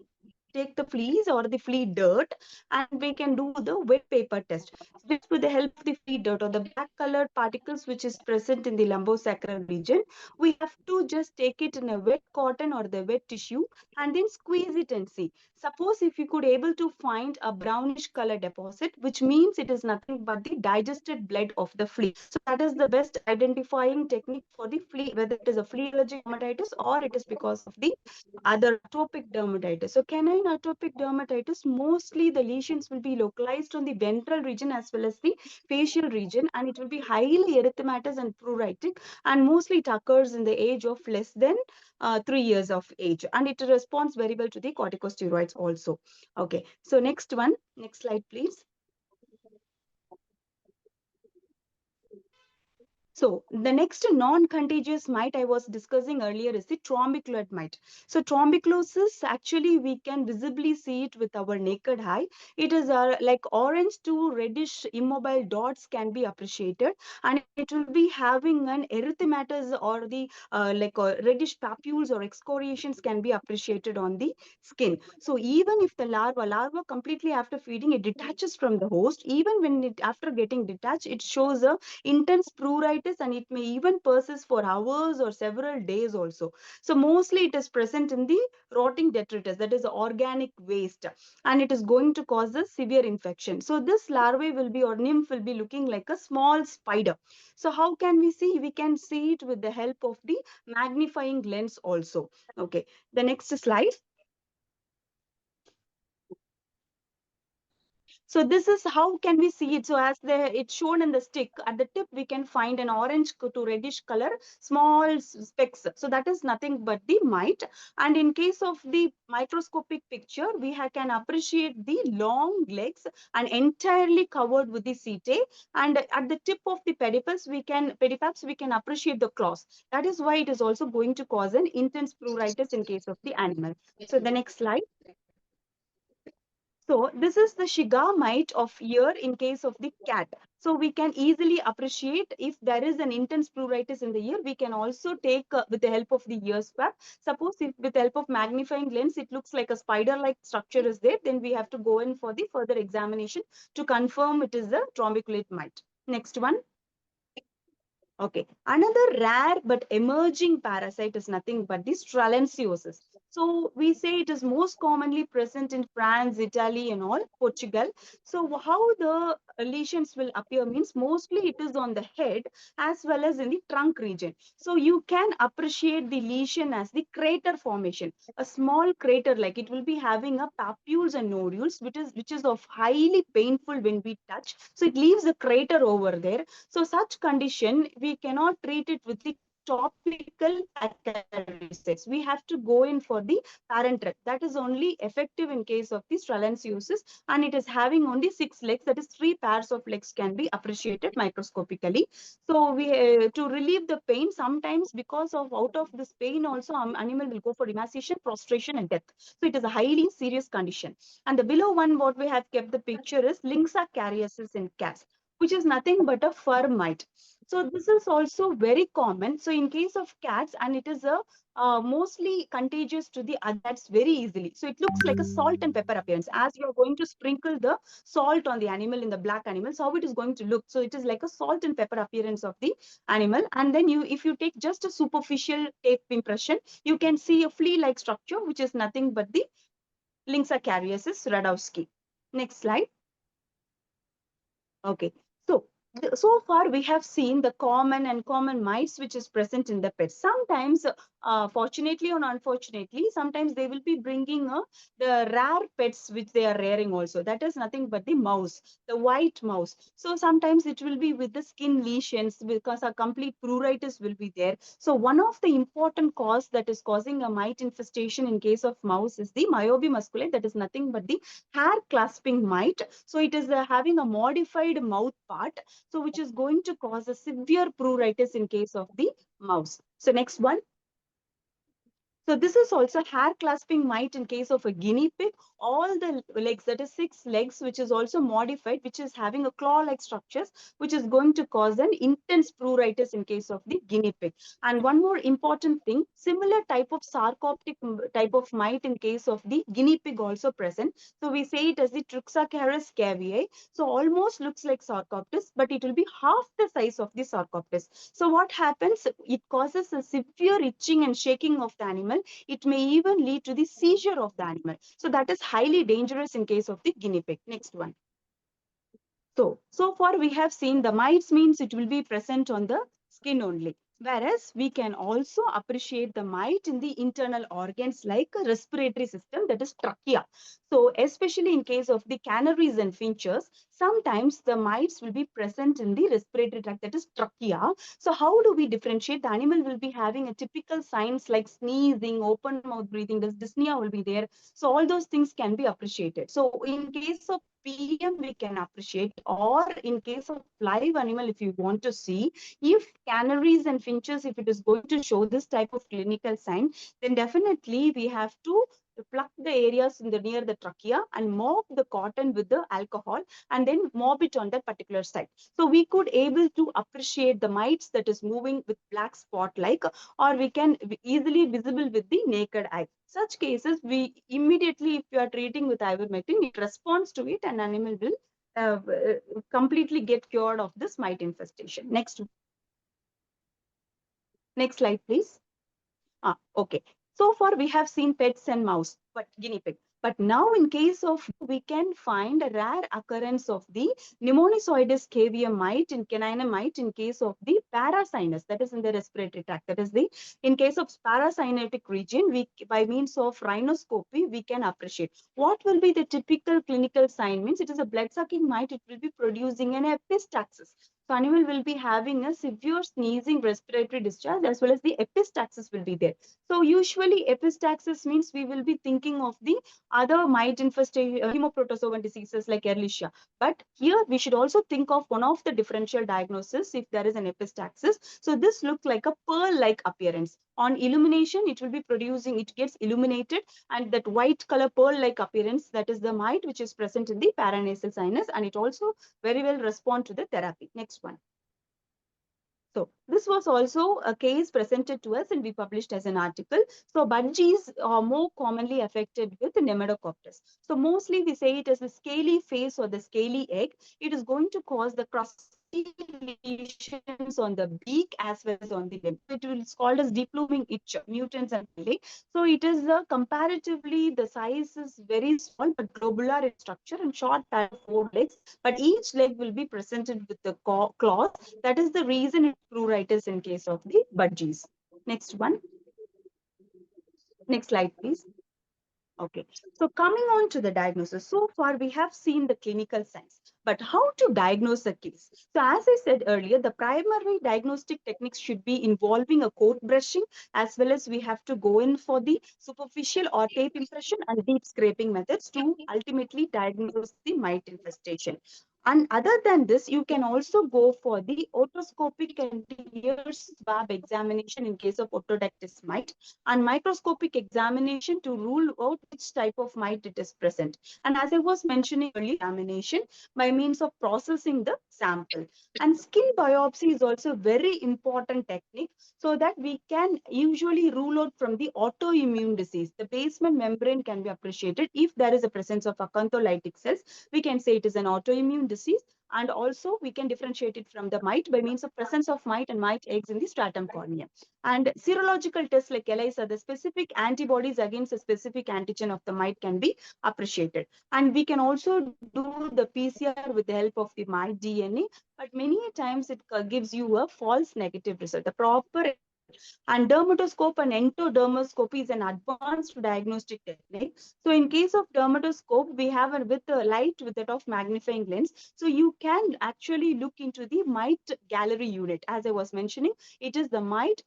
E: take the fleas or the flea dirt and we can do the wet paper test. Which with the help of the flea dirt or the black colored particles which is present in the lumbosacral region, we have to just take it in a wet cotton or the wet tissue and then squeeze it and see. Suppose if you could able to find a brownish color deposit, which means it is nothing but the digested blood of the flea. So that is the best identifying technique for the flea, whether it is a flea allergic dermatitis or it is because of the other atopic dermatitis. So canine atopic dermatitis, mostly the lesions will be localized on the ventral region as well as the facial region, and it will be highly erythematous and pruritic, and mostly it occurs in the age of less than 3 years of age, and it responds very well to the corticosteroids also. Okay, so next slide please. So the next non-contagious mite I was discussing earlier is the trombiculoid mite. So trombiculosis, actually we can visibly see it with our naked eye. It is like orange to reddish immobile dots can be appreciated, and it will be having an erythematous or the reddish papules or excoriations can be appreciated on the skin. So even if the larva completely after feeding, it detaches from the host, even when it after getting detached, it shows a intense pruritus and it may even persist for hours or several days also. So mostly it is present in the rotting detritus, that is organic waste, and it is going to cause a severe infection. So this larvae will be, or nymph will be looking like a small spider. So how can we see? We can see it with the help of the magnifying lens also. Okay, the next slide. So this is how can we see it. So as it's shown in the stick, at the tip we can find an orange to reddish color, small specks. So that is nothing but the mite. And in case of the microscopic picture, we can appreciate the long legs and entirely covered with the setae. And at the tip of the pedipalps, we can appreciate the claws. That is why it is also going to cause an intense pruritus in case of the animal. So the next slide. So this is the Shiga mite of ear in case of the cat. So we can easily appreciate if there is an intense pruritus in the ear, we can also take with the help of the ear swab. Suppose if with the help of magnifying lens, it looks like a spider-like structure is there, then we have to go in for the further examination to confirm it is a trombiculate mite. Next one. Okay, another rare but emerging parasite is nothing but the strelenziosis. So we say it is most commonly present in France, Italy, and all Portugal. So how the lesions will appear means mostly it is on the head as well as in the trunk region. So you can appreciate the lesion as the crater formation, a small crater like it will be having a papules and nodules, which is of highly painful when we touch. So it leaves a crater over there. So such condition, we cannot treat it with the topical acarices. We have to go in for the parent drug. That is only effective in case of the strelenziosis, and it is having only 6 legs. That is 3 pairs of legs can be appreciated microscopically. So we to relieve the pain, sometimes because of out of this pain also animal will go for emaciation, prostration, and death. So it is a highly serious condition. And the below one, what we have kept the picture is Lynxa cariasis in cats, which is nothing but a fur mite. So this is also very common. So in case of cats, and it is a mostly contagious to the adults very easily. So it looks like a salt and pepper appearance. As you are going to sprinkle the salt on the animal in the black animals, how it is going to look. So it is like a salt and pepper appearance of the animal. And then if you take just a superficial tape impression, you can see a flea-like structure, which is nothing but the Lynxa cariasis radowski. Next slide. Okay, so so far we have seen the common and common mites which is present in the pets. Sometimes, fortunately or unfortunately, sometimes they will be bringing the rare pets which they are rearing also. That is nothing but the mouse, the white mouse. So sometimes it will be with the skin lesions because a complete pruritus will be there. So one of the important cause that is causing a mite infestation in case of mouse is the myopia musculae. That is nothing but the hair clasping mite. So it is having a modified mouth part, so which is going to cause a severe pruritus in case of the mouse. So next one. So this is also hair clasping mite in case of a guinea pig. All the legs, that is 6 legs, which is also modified, which is having a claw-like structures, which is going to cause an intense pruritus in case of the guinea pig. And one more important thing, similar type of sarcoptic type of mite in case of the guinea pig also present. So we say it as the Truxacaris caviae. So almost looks like sarcoptes, but it will be half the size of the sarcoptes. So what happens? It causes a severe itching and shaking of the animal. It may even lead to the seizure of the animal. So that is highly dangerous in case of the guinea pig. Next one. So far we have seen the mites means it will be present on the skin only. Whereas we can also appreciate the mite in the internal organs like a respiratory system, that is trachea. So especially in case of the canaries and finches, sometimes the mites will be present in the respiratory tract, that is trachea. So how do we differentiate? The animal will be having a typical signs like sneezing, open mouth breathing, dyspnea will be there. So all those things can be appreciated. So in case of PM, we can appreciate, or in case of live animal, if you want to see, if canaries and finches, if it is going to show this type of clinical sign, then definitely we have to pluck the areas in the near the trachea and mop the cotton with the alcohol and then mop it on that particular side. So we could able to appreciate the mites that is moving with black spot like, or we can easily visible with the naked eye. Such cases, we immediately, if you are treating with ivermectin, it responds to it and animal will completely get cured of this mite infestation. Next slide, please. Okay. So far we have seen pets and mouse, but guinea pig. But now in case of, we can find a rare occurrence of the pneumonisoides cavia mite in canine mite in case of the parasinus, that is in the respiratory tract. That is the, in case of parasynetic region, we by means of rhinoscopy, we can appreciate. What will be the typical clinical sign? Means it is a blood sucking mite, it will be producing an epistaxis. So animal will be having a severe sneezing respiratory discharge, as well as the epistaxis will be there. So usually epistaxis means we will be thinking of the other mite infestation, hemoprotozoan diseases like Ehrlichia. But here we should also think of one of the differential diagnosis if there is an epistaxis. So this looks like a pearl-like appearance. On illumination, it will be producing, it gets illuminated, and that white color pearl-like appearance, that is the mite which is present in the paranasal sinus, and it also very well respond to the therapy. Next one. So this was also a case presented to us and we published as an article. So budgies are more commonly affected with nematococcus. So mostly we say it as the scaly face or the scaly egg. It is going to cause the crusty lesions on the beak as well as on the limb. It is called as depluming itch, mutants and pili. So it is comparatively, the size is very small but globular in structure and short pair of 4 legs. But each leg will be presented with the claws. That is the reason it's pruritus in case of the budgies. Next one. Next slide, please. Okay, so coming on to the diagnosis, so far we have seen the clinical signs, but how to diagnose a case? So as I said earlier, the primary diagnostic techniques should be involving a coat brushing, as well as we have to go in for the superficial or tape impression and deep scraping methods to ultimately diagnose the mite infestation. And other than this, you can also go for the otoscopic and ear swab examination in case of otodactylus mite, and microscopic examination to rule out which type of mite it is present. And as I was mentioning earlier, examination by means of processing the sample. And skin biopsy is also a very important technique so that we can usually rule out from the autoimmune disease. The basement membrane can be appreciated. If there is a presence of acantholytic cells, we can say it is an autoimmune disease. And also we can differentiate it from the mite by means of presence of mite and mite eggs in the stratum corneum. And serological tests like ELISA, the specific antibodies against a specific antigen of the mite can be appreciated. And we can also do the PCR with the help of the mite DNA, but many times it gives you a false negative result. The proper and dermatoscope and entodermoscopy is an advanced diagnostic technique. So in case of dermatoscope, we have a with a light with that of magnifying lens. So you can actually look into the mite gallery unit. As I was mentioning, it is the mite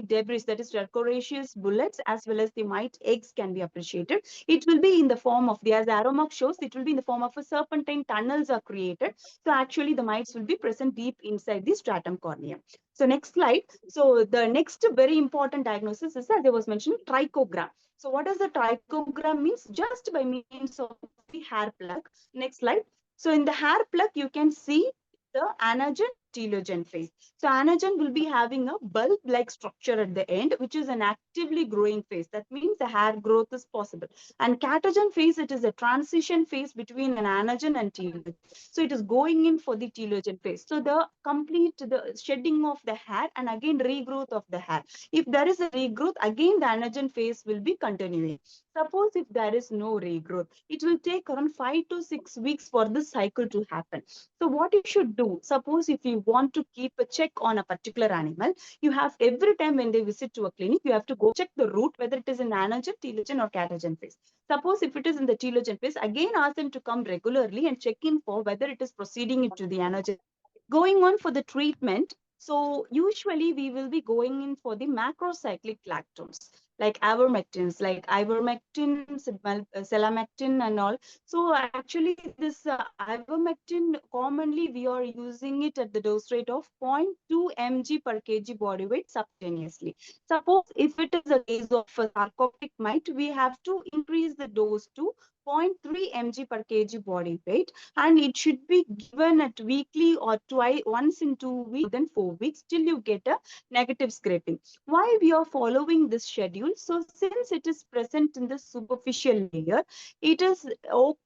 E: debris, that is Dracoraceous bullets, as well as the mite eggs can be appreciated. It will be in the form of, as the arrow mark shows, it will be in the form of a serpentine tunnels are created. So actually the mites will be present deep inside the stratum corneum. So next slide. So the next very important diagnosis is, as I was mentioning, trichogram. So what does the trichogram means? Just by means of the hair plug. Next slide. So in the hair plug, you can see the anagen telogen phase. So anagen will be having a bulb-like structure at the end, which is an actively growing phase. That means the hair growth is possible. And catagen phase, it is a transition phase between an anagen and telogen. So it is going in for the telogen phase. So the shedding of the hair and again regrowth of the hair. If there is a regrowth, again the anagen phase will be continuing. Suppose if there is no regrowth, it will take around 5 to 6 weeks for this cycle to happen. So what you should do, suppose if you want to keep a check on a particular animal, you have every time when they visit to a clinic, you have to go check the root, whether it is in anagen, telogen or catagen phase. Suppose if it is in the telogen phase, again ask them to come regularly and check in for whether it is proceeding into the anagen. Going on for the treatment, so usually we will be going in for the macrocyclic lactones like ivermectins, like ivermectin, selamectin and all. So actually this ivermectin, commonly we are using it at the dose rate of 0.2 mg per kg body weight subcutaneously. Suppose if it is a case of a sarcoptic mite, we have to increase the dose to 0.3 mg per kg body weight, and it should be given at weekly or twice, once in 2 weeks, then 4 weeks till you get a negative scraping. Why we are following this schedule? So since it is present in the superficial layer, it is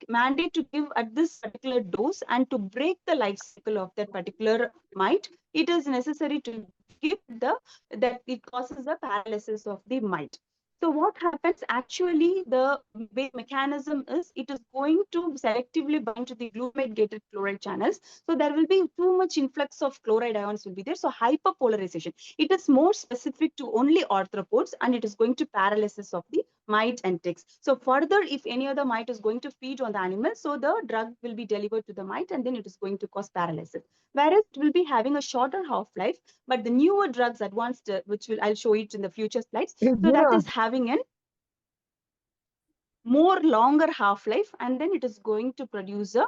E: mandate to give at this particular dose, and to break the life cycle of that particular mite, it is necessary to give that it causes a paralysis of the mite. So what happens actually, the mechanism is it is going to selectively bind to the glutamate gated chloride channels. So there will be too much influx of chloride ions will be there. So hyperpolarization. It is more specific to only arthropods, and it is going to paralysis of the mite and ticks. So further, if any other mite is going to feed on the animal, so the drug will be delivered to the mite and then it is going to cause paralysis. Whereas it will be having a shorter half-life, but the newer drugs advanced, which I'll show it in the future slides. So that is having an more longer half-life, and then it is going to produce a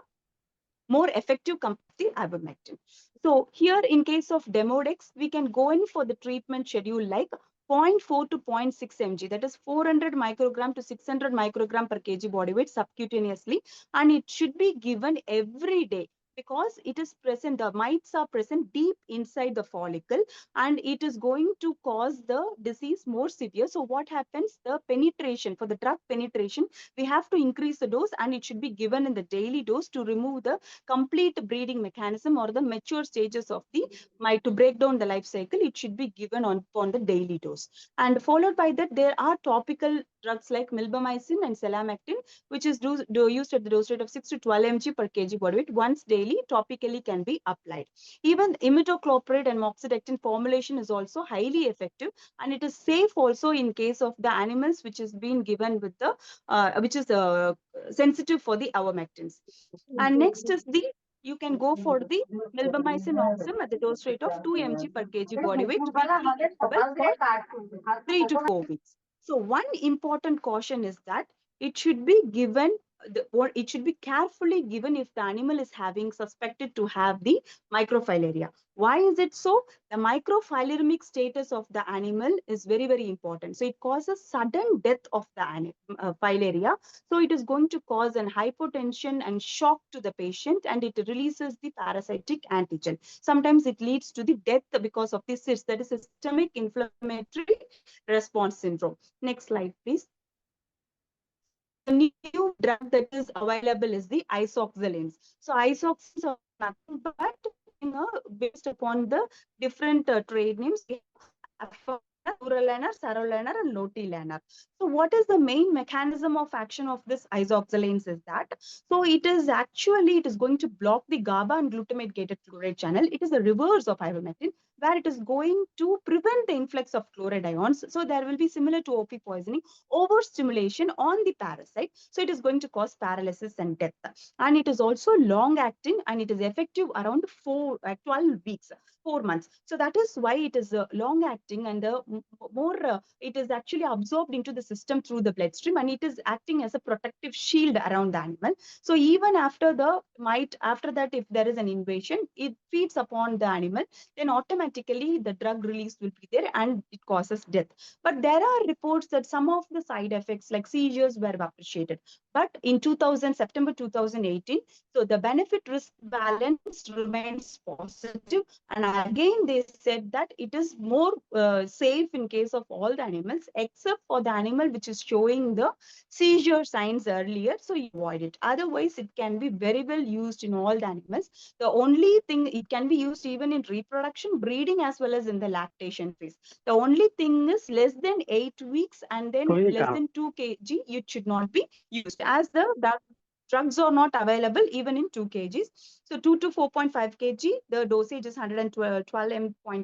E: more effective compared to ivermectin. So here in case of Demodex, we can go in for the treatment schedule like 0.4 to 0.6 mg, that is 400 microgram to 600 microgram per kg body weight subcutaneously, and it should be given every day because it is present, the mites are present deep inside the follicle, and it is going to cause the disease more severe. So what happens, the penetration, for the drug penetration, we have to increase the dose, and it should be given in the daily dose to remove the complete breeding mechanism or the mature stages of the mite. To break down the life cycle, it should be given on the daily dose. And followed by that, there are topical drugs like milbemycin and selamectin, which is used at the dose rate of 6 to 12 mg per kg body weight once daily, topically can be applied. Even imidacloprid and moxidectin formulation is also highly effective, and it is safe also in case of the animals which is being given with the which is sensitive for the ivermectins. And next is the, you can go for the milbemycin oxim at the dose rate of 2 mg per kg body weight, weekly interval for 3 to 4 weeks. So one important caution is that it should be given, or it should be carefully given if the animal is having suspected to have the microfilaria. Why is it so? The microfilariamic status of the animal is very, very important. So it causes sudden death of the filaria. So it is going to cause an hypotension and shock to the patient, and it releases the parasitic antigen. Sometimes it leads to the death because of the cyst, that is systemic inflammatory response syndrome. Next slide, please. So the new drug that is available is the isoxazolines. So isoxazolines are nothing but based upon the different trade names. Duralanar, sarolanar, and lotilanar. So what is the main mechanism of action of this isoxazolines is that, so it is actually, it is going to block the GABA and glutamate gated chloride channel. It is the reverse of ivermectin, where it is going to prevent the influx of chloride ions. So there will be, similar to OP poisoning, overstimulation on the parasite. So it is going to cause paralysis and death. And it is also long acting, and it is effective around 12 weeks. 4 months. So that is why it is long acting, and the more it is actually absorbed into the system through the bloodstream, and it is acting as a protective shield around the animal. So even after the mite, after that, if there is an invasion, it feeds upon the animal, then automatically the drug release will be there and it causes death. But there are reports that some of the side effects like seizures were appreciated. But in September 2018, so the benefit risk balance remains positive, and again they said that it is more safe in case of all the animals except for the animal which is showing the seizure signs earlier, so you avoid it. Otherwise it can be very well used in all the animals. The only thing, it can be used even in reproduction, breeding, as well as in the lactation phase. The only thing is less than 8 weeks and then less than 2 kg, it should not be used, as the drugs are not available even in 2 kgs. So 2 to 4.5 kg, the dosage is 112.5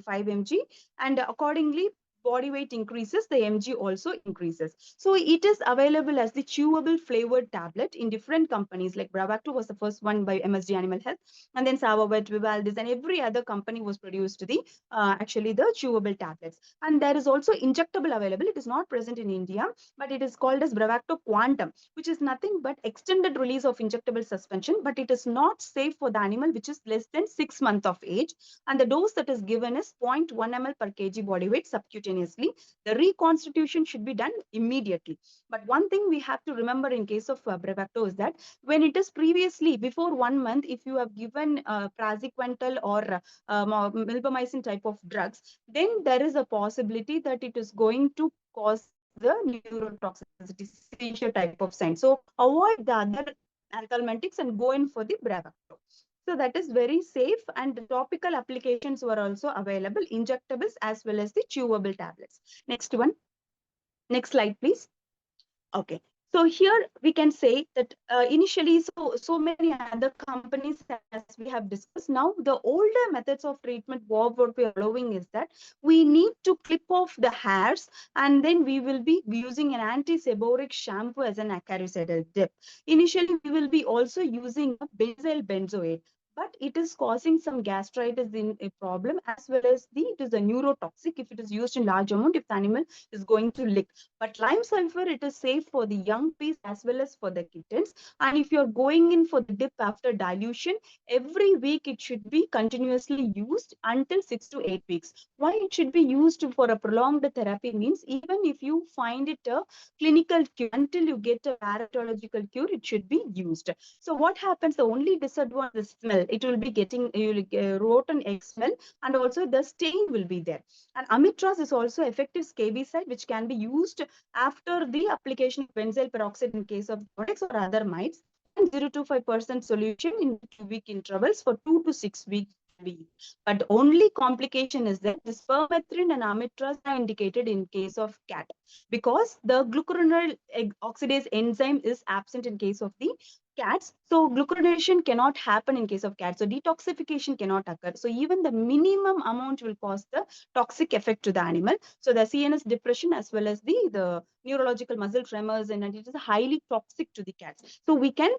E: mg, and accordingly body weight increases, the mg also increases. So it is available as the chewable flavored tablet in different companies, like Bravecto was the first one by MSD Animal Health, and then Savavet, Vivaldis, and every other company was produced the actually the chewable tablets. And there is also injectable available. It is not present in India, but it is called as Bravecto Quantum, which is nothing but extended release of injectable suspension, but it is not safe for the animal which is less than 6 months of age. And the dose that is given is 0.1 ml per kg body weight subcutaneously. The reconstitution should be done immediately. But one thing we have to remember in case of Bravecto is that when it is previously, before 1 month, if you have given praziquantel or milbemycin type of drugs, then there is a possibility that it is going to cause the neurotoxicity, seizure type of sign. So avoid the other anthelmintics and go in for the Bravecto. So that is very safe, and the topical applications were also available, injectables as well as the chewable tablets. Next one. Next slide, please. Okay. So here we can say that initially, so many other companies, as we have discussed, now the older methods of treatment, what we are allowing is that we need to clip off the hairs, and then we will be using an anti-seborrheic shampoo as an acaricidal dip. Initially, we will be also using a benzyl benzoate, but it is causing some gastritis in a problem, as well as it is a neurotoxic if it is used in large amount, if the animal is going to lick. But lime sulfur, it is safe for the young bees as well as for the kittens. And if you're going in for the dip after dilution, every week it should be continuously used until 6 to 8 weeks. Why it should be used for a prolonged therapy means, even if you find it a clinical cure, until you get a parasitological cure, it should be used. So what happens? The only disadvantage is smell. It will be getting you will get rotten egg smell, and also the stain will be there. And amitraz is also effective scabicide, which can be used after the application of benzyl peroxide in case of Codex or other mites. 0.025% solution in 2-week intervals for 2 to 6 weeks. But only complication is that the spermethrin and amitraz are indicated in case of cat, because the glucuronidase oxidase enzyme is absent in case of the cats. So glucuronidation cannot happen in case of cats. So detoxification cannot occur. So even the minimum amount will cause the toxic effect to the animal. So the CNS depression as well as the neurological muscle tremors, and it is highly toxic to the cats. So we can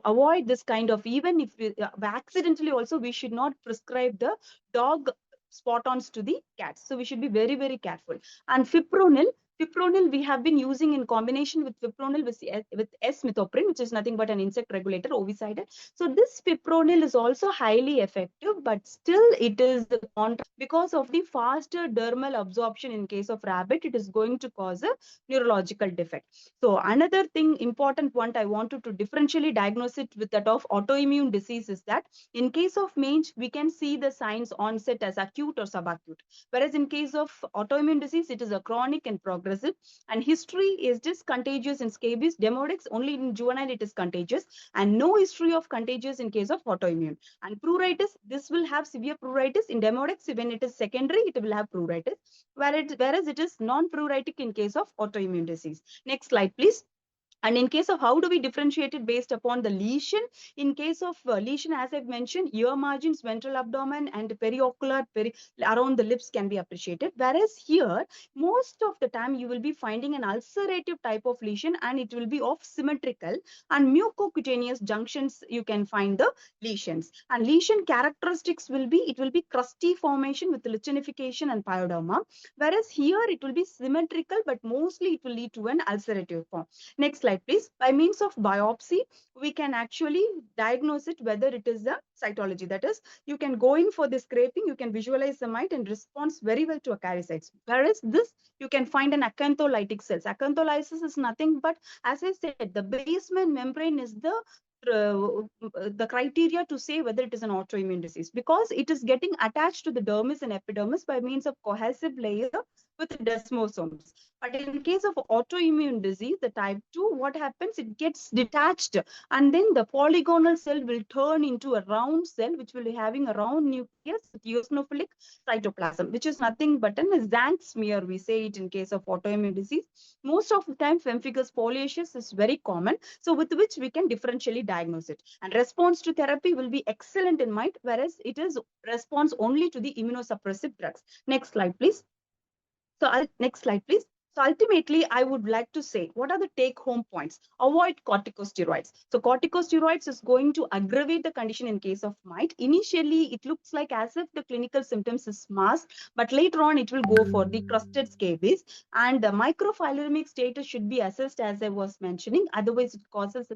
E: avoid this kind of, even if we, accidentally also, we should not prescribe the dog spot-ons to the cats. So we should be very, very careful. And fipronil we have been using in combination with fipronil with S-methoprim, which is nothing but an insect regulator, ovicidal. So this fipronil is also highly effective, but still it is the because of the faster dermal absorption in case of rabbit, it is going to cause a neurological defect. So another thing, important point I wanted to differentially diagnose it with that of autoimmune disease is that in case of mange, we can see the signs onset as acute or subacute. Whereas in case of autoimmune disease, it is a chronic and progressive. And history is just contagious in scabies, demodex, only in juvenile it is contagious, and no history of contagious in case of autoimmune. And pruritus, this will have severe pruritus. In demodex, when it is secondary, it will have pruritus, whereas it is non-pruritic in case of autoimmune disease. Next slide, please. And in case of how do we differentiate it based upon the lesion? In case of lesion, as I've mentioned, ear margins, ventral abdomen, and periocular, around the lips can be appreciated. Whereas here, most of the time, you will be finding an ulcerative type of lesion, and it will be of symmetrical and mucocutaneous junctions. You can find the lesions. And lesion characteristics will be, it will be crusty formation with lichenification and pyoderma. Whereas here, it will be symmetrical, but mostly it will lead to an ulcerative form. Next slide, please. By means of biopsy, we can actually diagnose it whether it is the cytology. That is, you can go in for the scraping, you can visualize the mite and responds very well to acaricides. Whereas this, you can find an acantholytic cells. Acantholysis is nothing but, as I said, the basement membrane is the criteria to say whether it is an autoimmune disease, because it is getting attached to the dermis and epidermis by means of cohesive layer with desmosomes. But in case of autoimmune disease, the type 2, what happens? It gets detached, and then the polygonal cell will turn into a round cell, which will be having a round nucleus with eosinophilic cytoplasm, which is nothing but an Zank smear. We say it in case of autoimmune disease. Most of the time, pemphigus foliaceus is very common, so with which we can differentially diagnose it. And response to therapy will be excellent in mite, whereas it is response only to the immunosuppressive drugs. Next slide, please. So next slide, please. So ultimately, I would like to say, what are the take-home points? Avoid corticosteroids. So corticosteroids is going to aggravate the condition in case of mite. Initially, it looks like as if the clinical symptoms is masked, but later on, it will go for the crusted scabies. And the microfibrillemic status should be assessed, as I was mentioning. Otherwise, it causes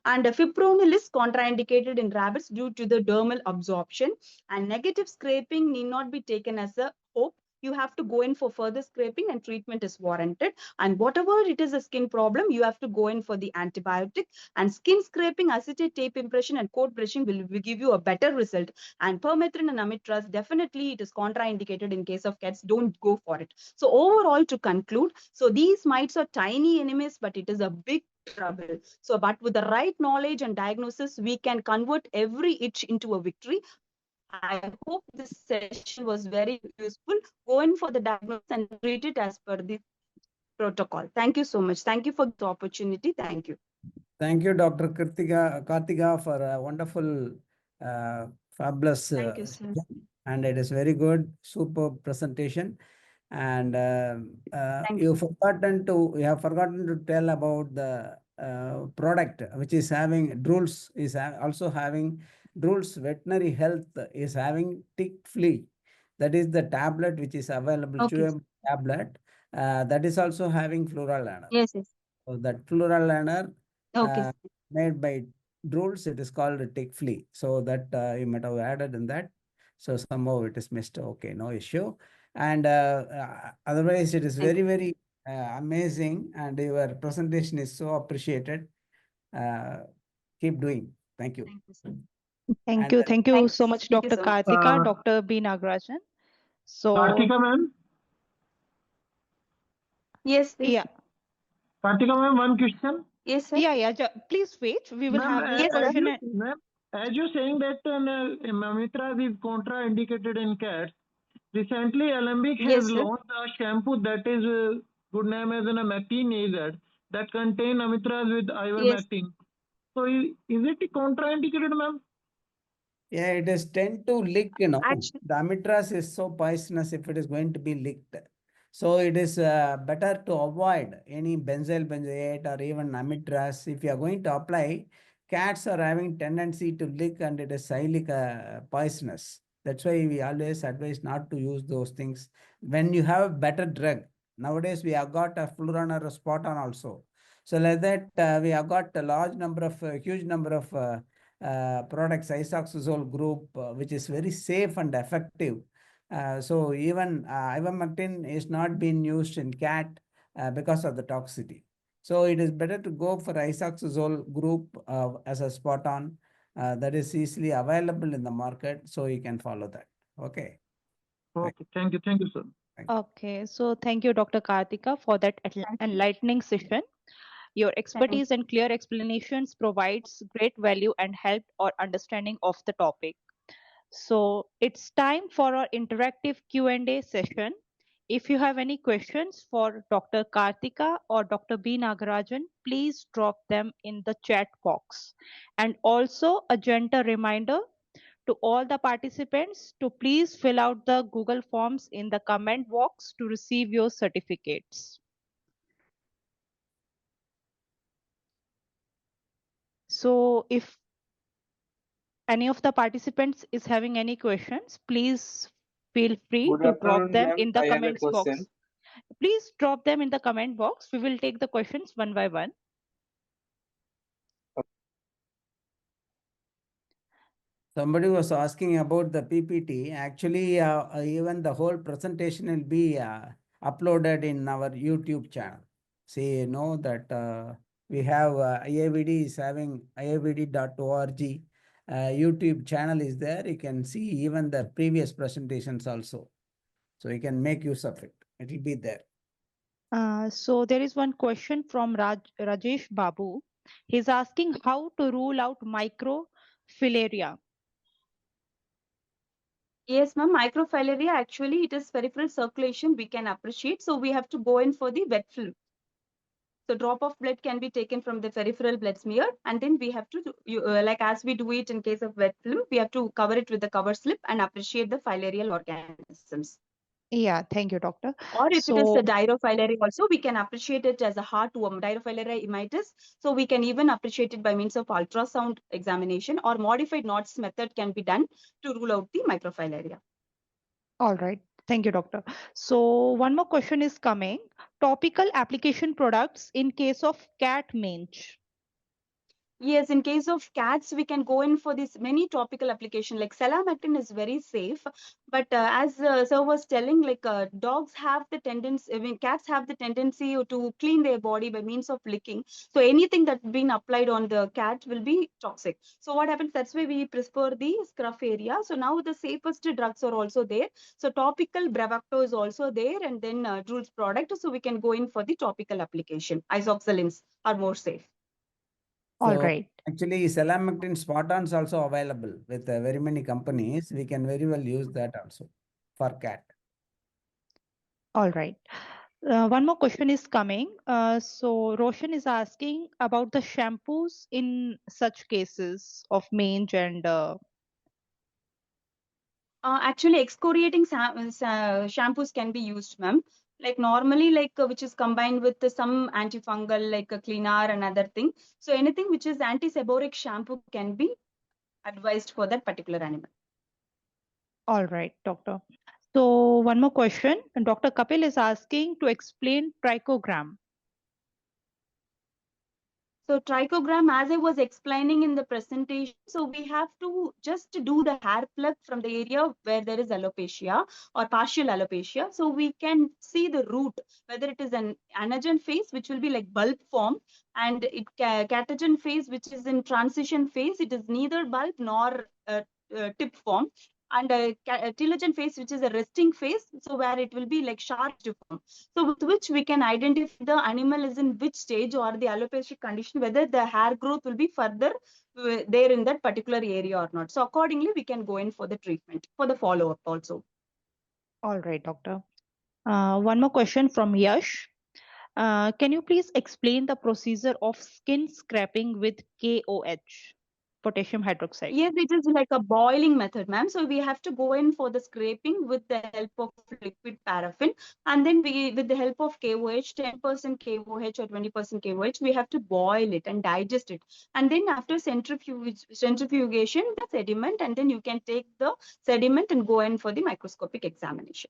E: and fipronil is contraindicated in rabbits due to the dermal absorption. And negative scraping need not be taken as a hope. You have to go in for further scraping, and treatment is warranted. And whatever it is a skin problem, you have to go in for the antibiotic. And skin scraping, acetate tape impression, and coat brushing will give you a better result. And permethrin and amitraz, definitely it is contraindicated in case of cats. Don't go for it. So overall, to conclude, so these mites are tiny enemies, but it is a big trouble. So, but with the right knowledge and diagnosis, we can convert every itch into a victory. I hope this session was very useful. Go in for the diagnosis and treat it as per the protocol. Thank you so much. Thank you for the opportunity. Thank you.
C: Thank you, Dr. Karthika, for a wonderful, fabulous,
E: Thank you, sir.
C: and it is very good, super presentation. And
E: Thank
C: you have forgotten to tell about the product which is having Drools also having Drools Veterinary Health is having tick flea. That is the tablet which is available,
E: Okay.
C: chewable tablet. That is also having floral liner.
E: Yes, yes.
C: So that floral liner
E: Okay.
C: made by Drools, it is called a tick flea. So that you might have added in that. So somehow it is missed. Okay, no issue. And otherwise, it is
E: Thank
C: very,
E: you.
C: very amazing. And your presentation is so appreciated. Keep doing. Thank you.
E: Thank you, sir.
B: Thank
C: And
B: you. Thank you so
E: Thank
B: much,
E: you
B: Dr.
E: so much.
B: Karthika, Dr. B. Nagarajan. So,
F: Karthika ma'am,
E: Yes, yes.
B: yeah,
F: Karthika ma'am, one question.
E: Yes, sir.
B: yeah. Please wait. We will
F: Ma'am,
B: have this
E: Yes, sir.
B: question.
F: as you saying that Mamitra is contraindicated in cats. Recently, Alembic has
E: Yes, sir.
F: launched a shampoo that is good name as an Mactin AZ that contain amitraz with
E: Yes.
F: ivermectin. So is it contraindicated, ma'am?
C: yeah, it is tend to leak, you know.
E: Actually,
C: The amitraz is so poisonous if it is going to be leaked. So it is better to avoid any benzyl benzoate or even amitraz. If you are going to apply, cats are having tendency to leak and it is highly poisonous. That's why we always advise not to use those things. When you have a better drug, nowadays we have got a fluran or a spot on also. So like that, we have got a large number of, huge number of products, isoxazole group, which is very safe and effective. So even ivermectin is not being used in cat because of the toxicity. So it is better to go for isoxazole group as a spot on that is easily available in the market. So you can follow that. Okay.
F: Okay, thank you, sir.
B: Okay, so thank you, Dr. Karthika, for that
E: thank you.
B: enlightening session. Your
E: Thank
B: expertise and clear explanations provides great value and help our understanding of the topic. So it's time for our interactive Q&A session. If you have any questions for Dr. Karthika or Dr. B. Nagarajan, please drop them in the chat box. And also a gentle reminder to all the participants to please fill out the Google Forms in the comment box to receive your certificates. So if any of the participants is having any questions, please feel free
G: Good
B: to drop
G: afternoon,
B: them
G: ma'am.
B: in the
G: I have a
B: comments box.
G: question.
B: Please drop them in the comment box. We will take the questions one by one.
C: Somebody was asking about the PPT. Actually, even the whole presentation will be uploaded in our YouTube channel. See, you know that we have IAVD is having iavd.org. YouTube channel is there. You can see even the previous presentations also. So you can make use of it. It will be there.
B: So there is one question from Rajesh Babu. He's asking how to rule out microfilaria.
E: Yes, ma'am. Microfilaria, actually, it is peripheral circulation we can appreciate. So we have to go in for the wet film. So drop of blood can be taken from the peripheral blood smear, and then we have to, like as we do it in case of wet film, we have to cover it with the cover slip and appreciate the filarial organisms.
B: Yeah, thank you, doctor.
E: Or if it is
B: So
E: a dirofilaria also, we can appreciate it as a heartworm, dirofilaria immitis. So we can even appreciate it by means of ultrasound examination, or modified knots method can be done to rule out the microfilaria.
B: all right. Thank you, doctor. So one more question is coming. Topical application products in case of cat mange.
E: Yes, in case of cats, we can go in for this many topical application. Like selamectin is very safe, but as sir was telling, like dogs have the tendency, I mean, cats have the tendency to clean their body by means of licking. So anything that's been applied on the cat will be toxic. So what happens? That's why we prefer the scruff area. So now the safest drugs are also there. So topical Bravecto is also there, and then Drools product. So we can go in for the topical application. Isoxalins are more safe.
B: All
C: So
B: right.
C: actually, selamectin spot-ons also available with very many companies. We can very well use that also for cat.
B: All right. One more question is coming. So Roshan is asking about the shampoos in such cases of mange and
E: Actually, excoriating shampoos can be used, ma'am. Like normally, like which is combined with some antifungal, like a cleaner and other thing. So anything which is anti-seboric shampoo can be advised for that particular animal.
B: all right, doctor. So one more question. Dr. Kapil is asking to explain trichogram.
E: So trichogram, as I was explaining in the presentation, so we have to just do the hair pluck from the area where there is alopecia or partial alopecia. So we can see the root, whether it is an anagen phase, which will be like bulb form, and catagen phase, which is in transition phase. It is neither bulb nor tip form. And telogen phase, which is a resting phase, so where it will be like sharp form. So with which we can identify the animal is in which stage or the alopecic condition, whether the hair growth will be further there in that particular area or not. So accordingly, we can go in for the treatment, for the follow-up also.
B: All right, doctor. One more question from Yash. Can you please explain the procedure of skin scraping with KOH, potassium hydroxide?
E: Yes, it is like a boiling method, ma'am. So we have to go in for the scraping with the help of liquid paraffin, and then we, with the help of KOH, 10% KOH or 20% KOH, we have to boil it and digest it. And then after centrifugation, the sediment, and then you can take the sediment and go in for the microscopic examination.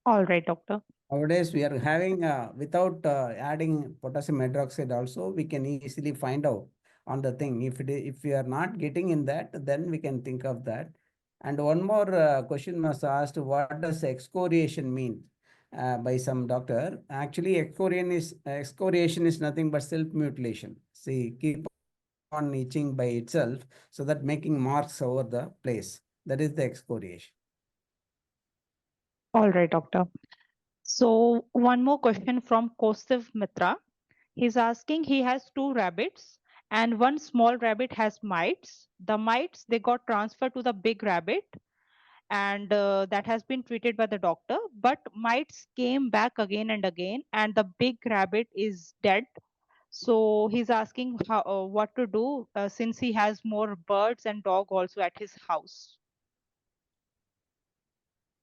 B: All right, doctor.
C: Nowadays, we are having, without adding potassium hydroxide also, we can easily find out on the thing. If we are not getting in that, then we can think of that. And one more question was asked, what does excoriation mean by some doctor? Actually, excoriation is nothing but self-mutilation. See, keep on itching by itself, so that making marks over the place. That is the excoriation.
B: All right, doctor. So one more question from Kostav Mitra. He's asking, he has two rabbits and one small rabbit has mites. The mites, they got transferred to the big rabbit and that has been treated by the doctor, but mites came back again and again and the big rabbit is dead. So he's asking how, what to do since he has more birds and dog also at his house.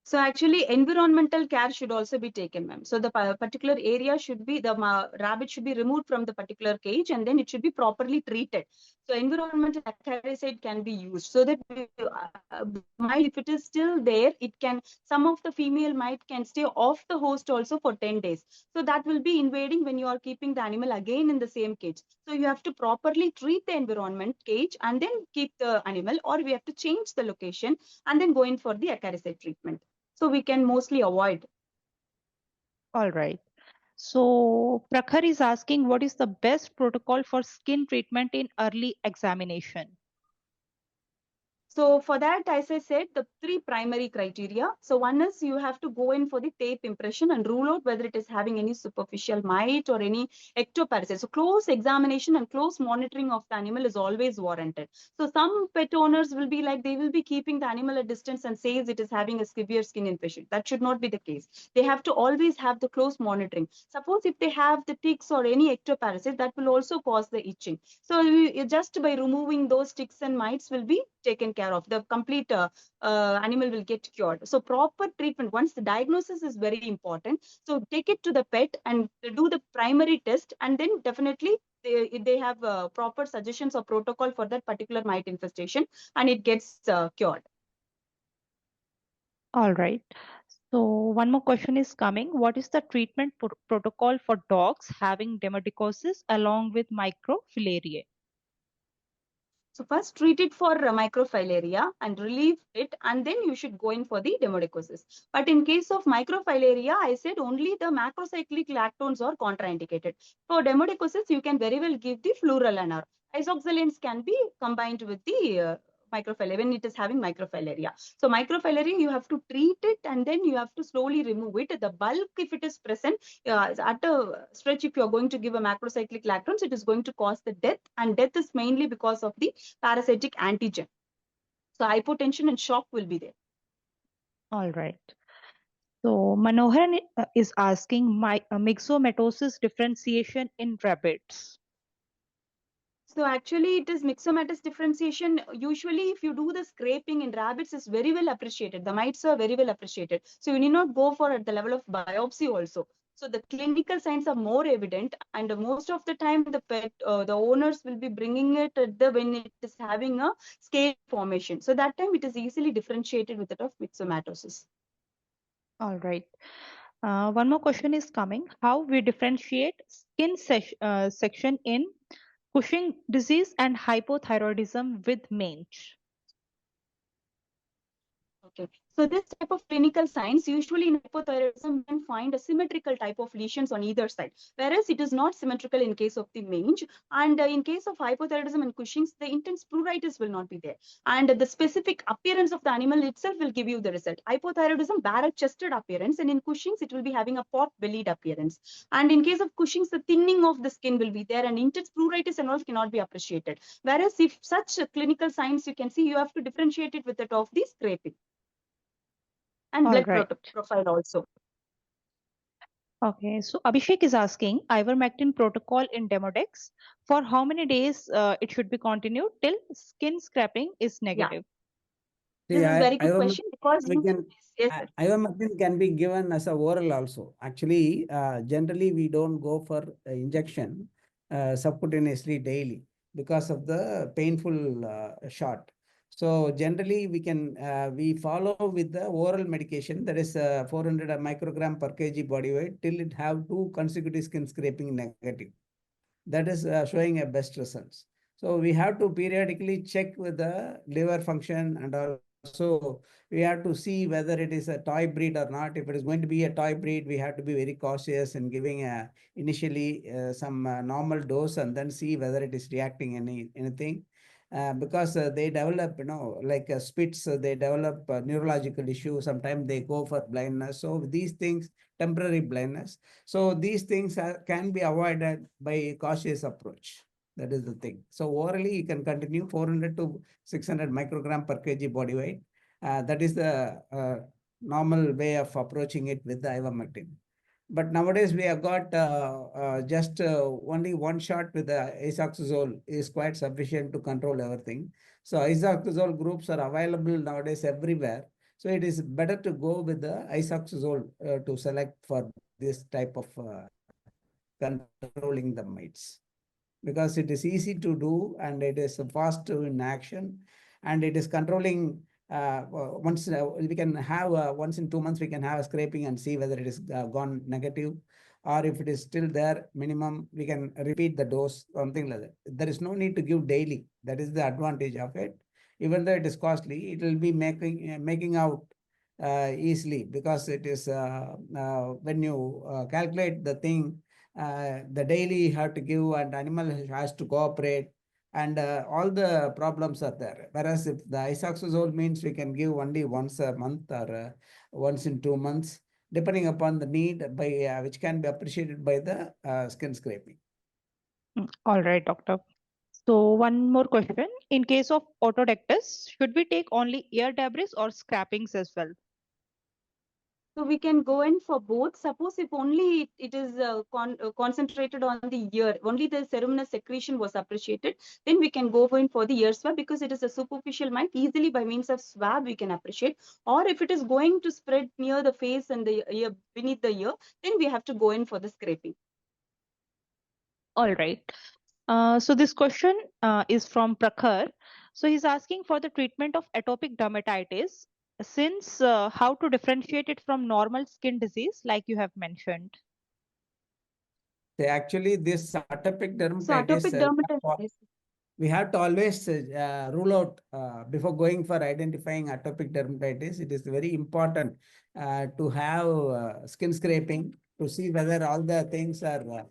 E: So actually, environmental care should also be taken, ma'am. So the particular area should be, the rabbit should be removed from the particular cage, and then it should be properly treated. So environmental acaricide can be used, so that mite, if it is still there, it can, some of the female mite can stay off the host also for 10 days. So that will be invading when you are keeping the animal again in the same cage. So you have to properly treat the environment cage and then keep the animal, or we have to change the location and then go in for the acaricide treatment. So we can mostly avoid.
B: All right. So Prakhar is asking, what is the best protocol for skin treatment in early examination?
E: So for that, as I said, the three primary criteria. So one is you have to go in for the tape impression and rule out whether it is having any superficial mite or any ectoparasite. So close examination and close monitoring of the animal is always warranted. So some pet owners will be like, they will be keeping the animal at distance and says it is having a severe skin infection. That should not be the case. They have to always have the close monitoring. Suppose if they have the ticks or any ectoparasite, that will also cause the itching. So just by removing those ticks and mites will be taken care of. The complete animal will get cured. So proper treatment, once the diagnosis is very important. So take it to the pet and do the primary test, and then definitely they have proper suggestions or protocol for that particular mite infestation, and it gets cured.
B: All right. So one more question is coming. What is the treatment protocol for dogs having dermatitis along with microfilariae?
E: So first treat it for microfilaria and relieve it, and then you should go in for the demodicosis. But in case of microfilaria, I said only the macrocyclic lactones are contraindicated. For demodicosis, you can very well give the fluorolenor. Isoxalanes can be combined with the microfilaria when it is having microfilaria. So microfilaria, you have to treat it and then you have to slowly remove it. The bulk, if it is present, at a stretch, if you're going to give a macrocyclic lactones, it is going to cause the death, and death is mainly because of the parasitic antigen. So hypotension and shock will be there.
B: All right. So Manohar is asking myxomatosis differentiation in rabbits.
E: So actually it is myxomatous differentiation. Usually if you do the scraping in rabbits is very well appreciated. The mites are very well appreciated. So you need not go for at the level of biopsy also. So the clinical signs are more evident, and most of the time the the owners will be bringing it at the when it is having a scale formation. So that time it is easily differentiated with that of myxomatosis.
B: All right. One more question is coming. How we differentiate section in Cushing disease and hypothyroidism with mange?
E: Okay. So this type of clinical signs, usually in hypothyroidism, we can find a symmetrical type of lesions on either side, whereas it is not symmetrical in case of the mange. And in case of hypothyroidism and Cushing's, the intense pruritus will not be there. And the specific appearance of the animal itself will give you the result. Hypothyroidism, barrel-chested appearance, and in Cushing's, it will be having a pot-bellied appearance. And in case of Cushing's, the thinning of the skin will be there, and intense pruritus and all cannot be appreciated. Whereas if such clinical signs you can see, you have to differentiate it with that of the scraping and
B: All
E: blood
B: right.
E: profile also.
B: Okay, so Abhishek is asking ivermectin protocol in Demodex. For how many days it should be continued till skin scraping is negative?
E: This is very good
C: ivermectin
E: question because
C: we can
E: yes, sir.
C: ivermectin can be given as a oral also. Actually, generally we don't go for injection subcutaneously daily because of the painful shot. So generally we follow with the oral medication that is 400 microgram per kg body weight till it have 2 consecutive skin scraping negative. That is showing a best results. So we have to periodically check with the liver function, and also we have to see whether it is a toy breed or not. If it is going to be a toy breed, we have to be very cautious in giving initially some normal dose and then see whether it is reacting anything. Because they develop, like spits, they develop neurological issues. Sometimes they go for blindness. So these things, temporary blindness. So these things can be avoided by cautious approach. That is the thing. So orally, you can continue 400 to 600 microgram per kg body weight. That is the normal way of approaching it with the ivermectin. But nowadays we have got just only one shot with the isoxazole is quite sufficient to control everything. So isoxazole groups are available nowadays everywhere. So it is better to go with the isoxazole to select for this type of controlling the mites, because it is easy to do and it is fast in action, and it is controlling. Once we can have once in 2 months we can have a scraping and see whether it is gone negative, or if it is still there, minimum we can repeat the dose, something like that. There is no need to give daily. That is the advantage of it. Even though it is costly, it will be making out easily, because it is when you calculate the thing, the daily you have to give and animal has to cooperate, and all the problems are there. Whereas if the isoxazole means we can give only once a month or once in 2 months, depending upon the need, by which can be appreciated by the skin scraping.
B: All right, doctor. So one more question. In case of otodectus, should we take only ear debris or scrapings as well?
E: So we can go in for both. Suppose if only it is concentrated on the ear, only the ceruminous secretion was appreciated, then we can go in for the ear swab, because it is a superficial mite. Easily by means of swab we can appreciate. Or if it is going to spread near the face and the ear, beneath the ear, then we have to go in for the scraping.
B: All right. So this question is from Prakhar. So he's asking for the treatment of atopic dermatitis, since how to differentiate it from normal skin disease, like you have mentioned.
C: Actually, this atopic
E: So atopic
C: dermatitis,
E: dermatitis.
C: we have to always rule out before going for identifying atopic dermatitis. It is very important to have skin scraping to see whether all the things are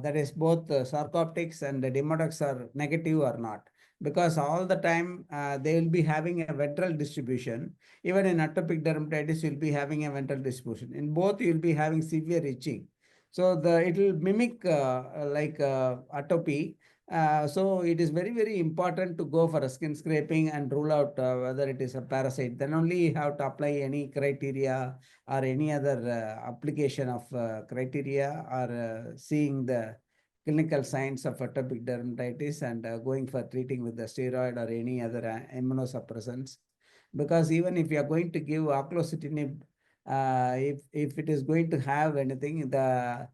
C: that is both sarcoptics and the demodex are negative or not. Because all the time they will be having a ventral distribution. Even in atopic dermatitis, you'll be having a ventral distribution. In both, you'll be having severe itching. So it will mimic like atopy. So it is very, very important to go for a skin scraping and rule out whether it is a parasite. Then only you have to apply any criteria or any other application of criteria or seeing the clinical signs of atopic dermatitis and going for treating with the steroid or any other immunosuppressants. Because even if you are going to give oclosutinib, if it is going to have anything, the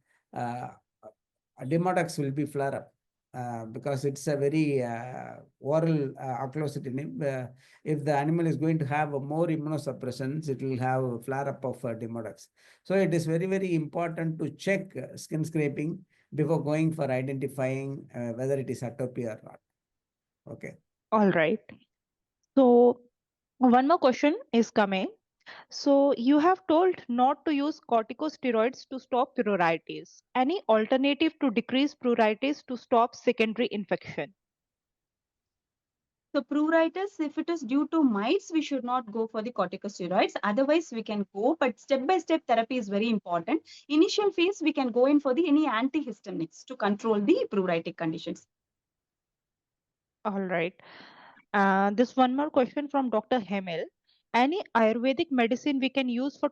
C: demodex will be flare up. Because it's a very oral oclosutinib. If the animal is going to have more immunosuppressants, it will have a flare up of demodex. So it is very, very important to check skin scraping before going for identifying whether it is atopy or not. Okay.
B: All right. So one more question is coming. So you have told not to use corticosteroids to stop pruritus. Any alternative to decrease pruritus to stop secondary infection?
E: So pruritus, if it is due to mites, we should not go for the corticosteroids. Otherwise, we can go, but step-by-step therapy is very important. Initial phase, we can go in for the any antihistaminics to control the pruritic conditions.
B: All right. This one more question from Dr. Hemel. Any Ayurvedic medicine we can use for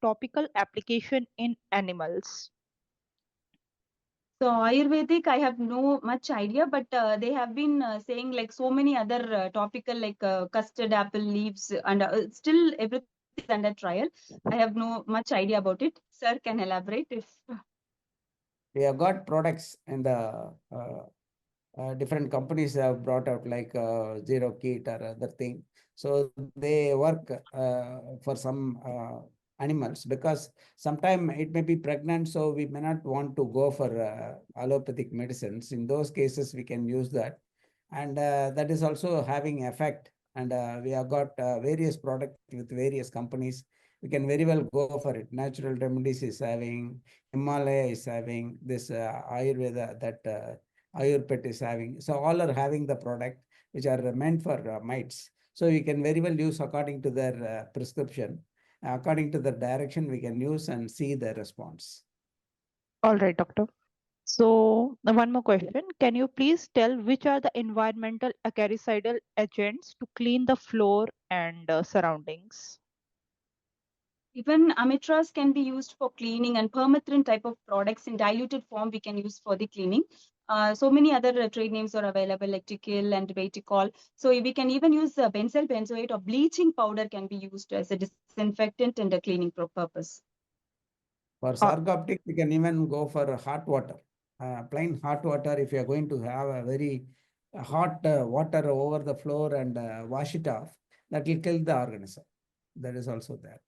B: topical application in animals?
E: So Ayurvedic, I have no much idea, but they have been saying like so many other topical like custard apple leaves and still everything is under trial. I have no much idea about it. Sir can elaborate if.
C: We have got products in the different companies have brought out like Zero Kit or other thing. So they work for some animals because sometime it may be pregnant, so we may not want to go for allopathic medicines. In those cases, we can use that. And that is also having effect. And we have got various products with various companies. We can very well go for it. Natural Remedies is having, Himalaya is having, this Ayurveda, that Ayurpet is having. So all are having the product which are meant for mites. So you can very well use according to their prescription. According to the direction we can use and see the response.
B: All right, doctor. So one more question. Can you please tell which are the environmental acariciidal agents to clean the floor and surroundings?
E: Even amitraz can be used for cleaning and permethrin type of products in diluted form we can use for the cleaning. So many other trade names are available like Tikil and Beticol. So we can even use benzyl benzoate or bleaching powder can be used as a disinfectant and a cleaning purpose.
C: For sarcoptic, we can even go for hot water. Plain hot water, if you are going to have a very hot water over the floor and wash it off, that will kill the organism. That is also there.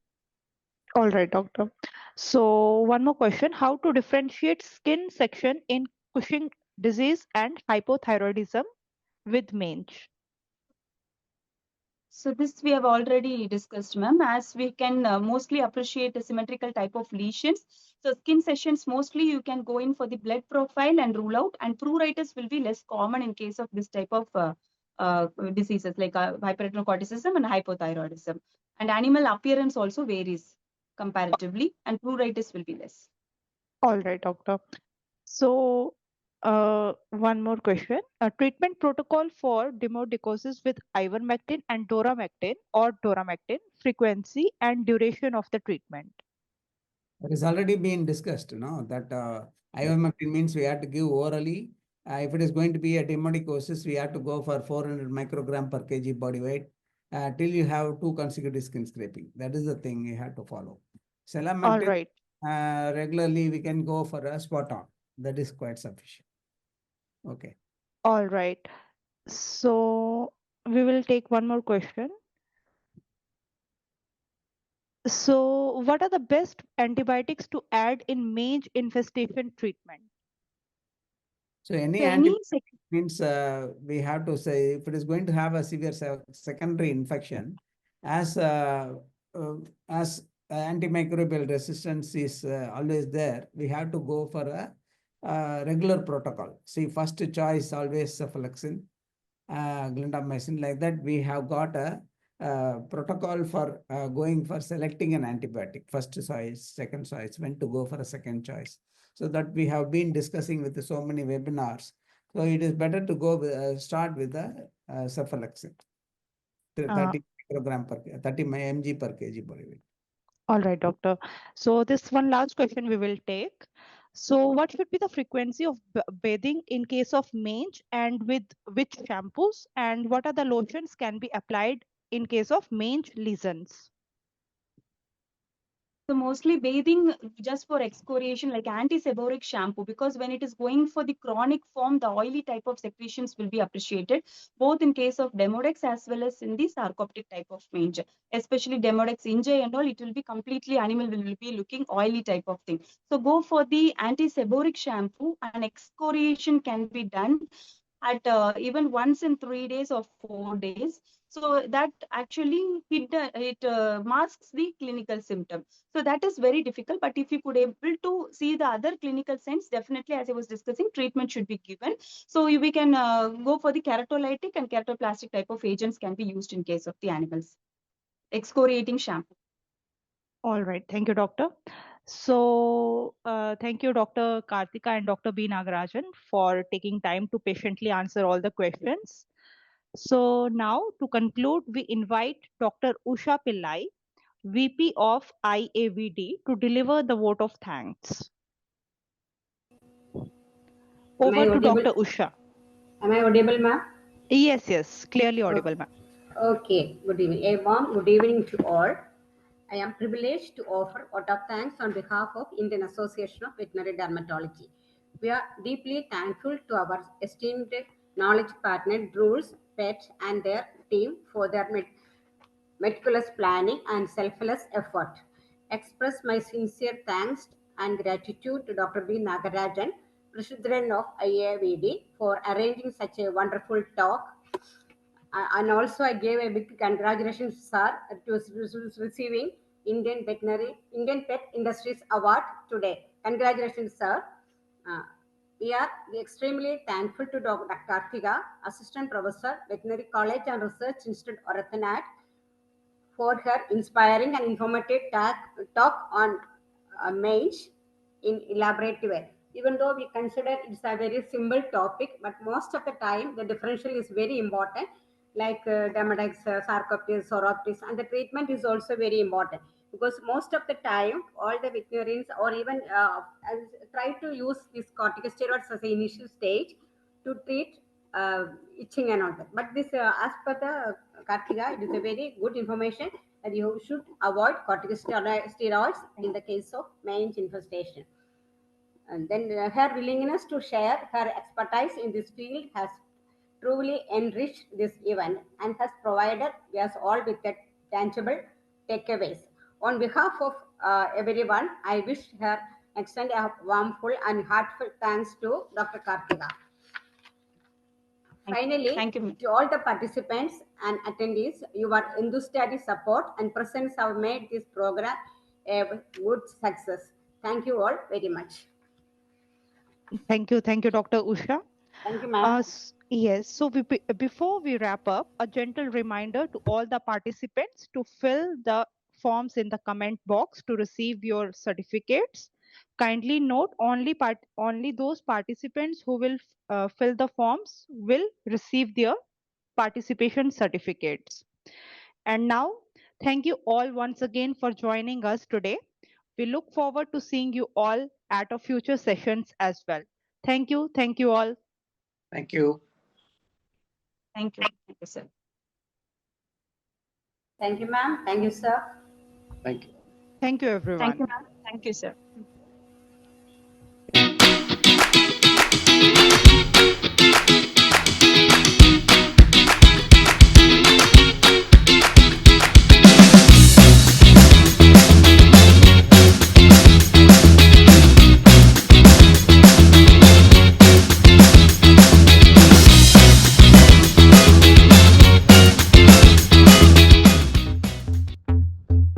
B: All right, doctor. So one more question. How to differentiate skin section in Cushing disease and hypothyroidism with mange?
E: So this we have already discussed, ma'am, as we can mostly appreciate the symmetrical type of lesions. So skin sessions, mostly you can go in for the blood profile and rule out, and pruritus will be less common in case of this type of diseases like hyperhidrocorticism and hypothyroidism. And animal appearance also varies comparatively, and pruritus will be less.
B: All right, doctor. So one more question. A treatment protocol for demodicosis with ivermectin and doramectin or doramectin, frequency and duration of the treatment.
C: It has already been discussed, that ivermectin means we have to give orally. If it is going to be a demodicosis, we have to go for 400 microgram per kg body weight till you have 2 consecutive skin scraping. That is the thing you have to follow.
B: All
C: Selamectin,
B: right.
C: regularly we can go for a spot on. That is quite sufficient. Okay.
B: All right. So we will take one more question. So what are the best antibiotics to add in mange infestation treatment?
C: So any
E: So
C: antibiotic means we have to say if it is going to have a severe secondary infection, as antimicrobial resistance is always there, we have to go for a regular protocol. See, first choice always cephalexin, glendamycin. Like that, we have got a protocol for going for selecting an antibiotic. First choice, second choice, when to go for a second choice. So that we have been discussing with so many webinars. So it is better to go with, start with the cephalexin, 30 microgram per 30 mg per kg body weight.
B: All right, doctor. So this one last question we will take. So what should be the frequency of bathing in case of mange, and with which shampoos, and what are the lotions can be applied in case of mange lesions?
E: So mostly bathing just for excoriation, like anti-seborrheic shampoo, because when it is going for the chronic form, the oily type of secretions will be appreciated, both in case of Demodex as well as in the sarcoptic type of mange. Especially Demodex injay and all, it will be completely, animal will be looking oily type of thing. So go for the anti-seborrheic shampoo, and excoriation can be done at even once in 3 days or 4 days. So that actually it masks the clinical symptom. So that is very difficult. But if you could able to see the other clinical signs, definitely, as I was discussing, treatment should be given. So we can go for the keratolytic and keratoplastic type of agents can be used in case of the animals. Excoriating shampoo.
B: All right. Thank you, doctor. So thank you, Dr. Karthika and Dr. B. Nagarajan, for taking time to patiently answer all the questions. So now to conclude, we invite Dr. Usha Pillai, VP of IAVD, to deliver the vote of thanks. Over to Dr. Usha.
G: Am I audible, ma'am?
B: Yes, clearly audible, ma'am.
G: Okay, good evening. A warm good evening to all. I am privileged to offer vote of thanks on behalf of Indian Association of Veterinary Dermatology. We are deeply thankful to our esteemed knowledge partner Drools Pet and their team for their meticulous planning and selfless effort. Express my sincere thanks and gratitude to Dr. B. Nagarajan, President of IAVD, for arranging such a wonderful talk. And also I gave a big congratulations, sir, to receiving Indian Pet Industries Award today. Congratulations, sir. Uh, we are extremely thankful to Dr. Karthika, Assistant Professor, Veterinary College and Research Institute, Orathanadu, for her inspiring and informative talk on mange in elaborate way. Even though we consider it's a very simple topic, but most of the time the differential is very important, like Demodex, Sarcoptes, Soroptes, and the treatment is also very important, because most of the time all the veterinarians or even try to use these corticosteroids as an initial stage to treat itching and all that. But this, as per the Karthika, it is a very good information that you should avoid corticosteroids in the case of mange infestation. And then her willingness to share her expertise in this field has truly enriched this event and has provided us all with the tangible takeaways. On behalf of everyone, I wish her extend a warmful and heartfelt thanks to Dr. Karthika. Finally,
E: Thank you.
G: to all the participants and attendees, your enthusiastic support and presence have made this program a good success. Thank you all very much.
B: Thank you, Dr. Usha.
G: Thank you, ma'am.
B: Yes, so before we wrap up, a gentle reminder to all the participants to fill the forms in the comment box to receive your certificates. Kindly note, only those participants who will fill the forms will receive their participation certificates. And now, thank you all once again for joining us today. We look forward to seeing you all at our future sessions as well. Thank you all.
C: Thank you.
E: Thank you, sir.
G: Thank you, ma'am. Thank you, sir.
C: Thank you.
B: Thank you, everyone.
E: Thank you, ma'am. Thank you, sir.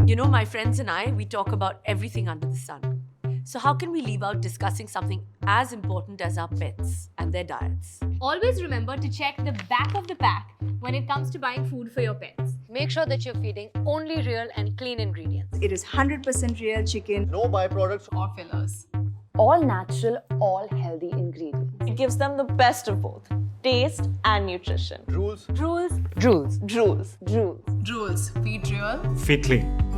H: You know, my friends and I, we talk about everything under the sun. So how can we leave out discussing something as important as our pets and their diets?
I: Always remember to check the back of the pack when it comes to buying food for your pets.
J: Make sure that you're feeding only real and clean ingredients.
K: It is 100% real chicken.
L: No byproducts
K: or fillers.
J: All natural, all healthy ingredients.
E: It
K: gives them the best of both, taste and nutrition.
L: Drools.
J: Drools. Drools.
K: Drools.
J: Drools.
M: Drools. Feed real.
L: Fit clean.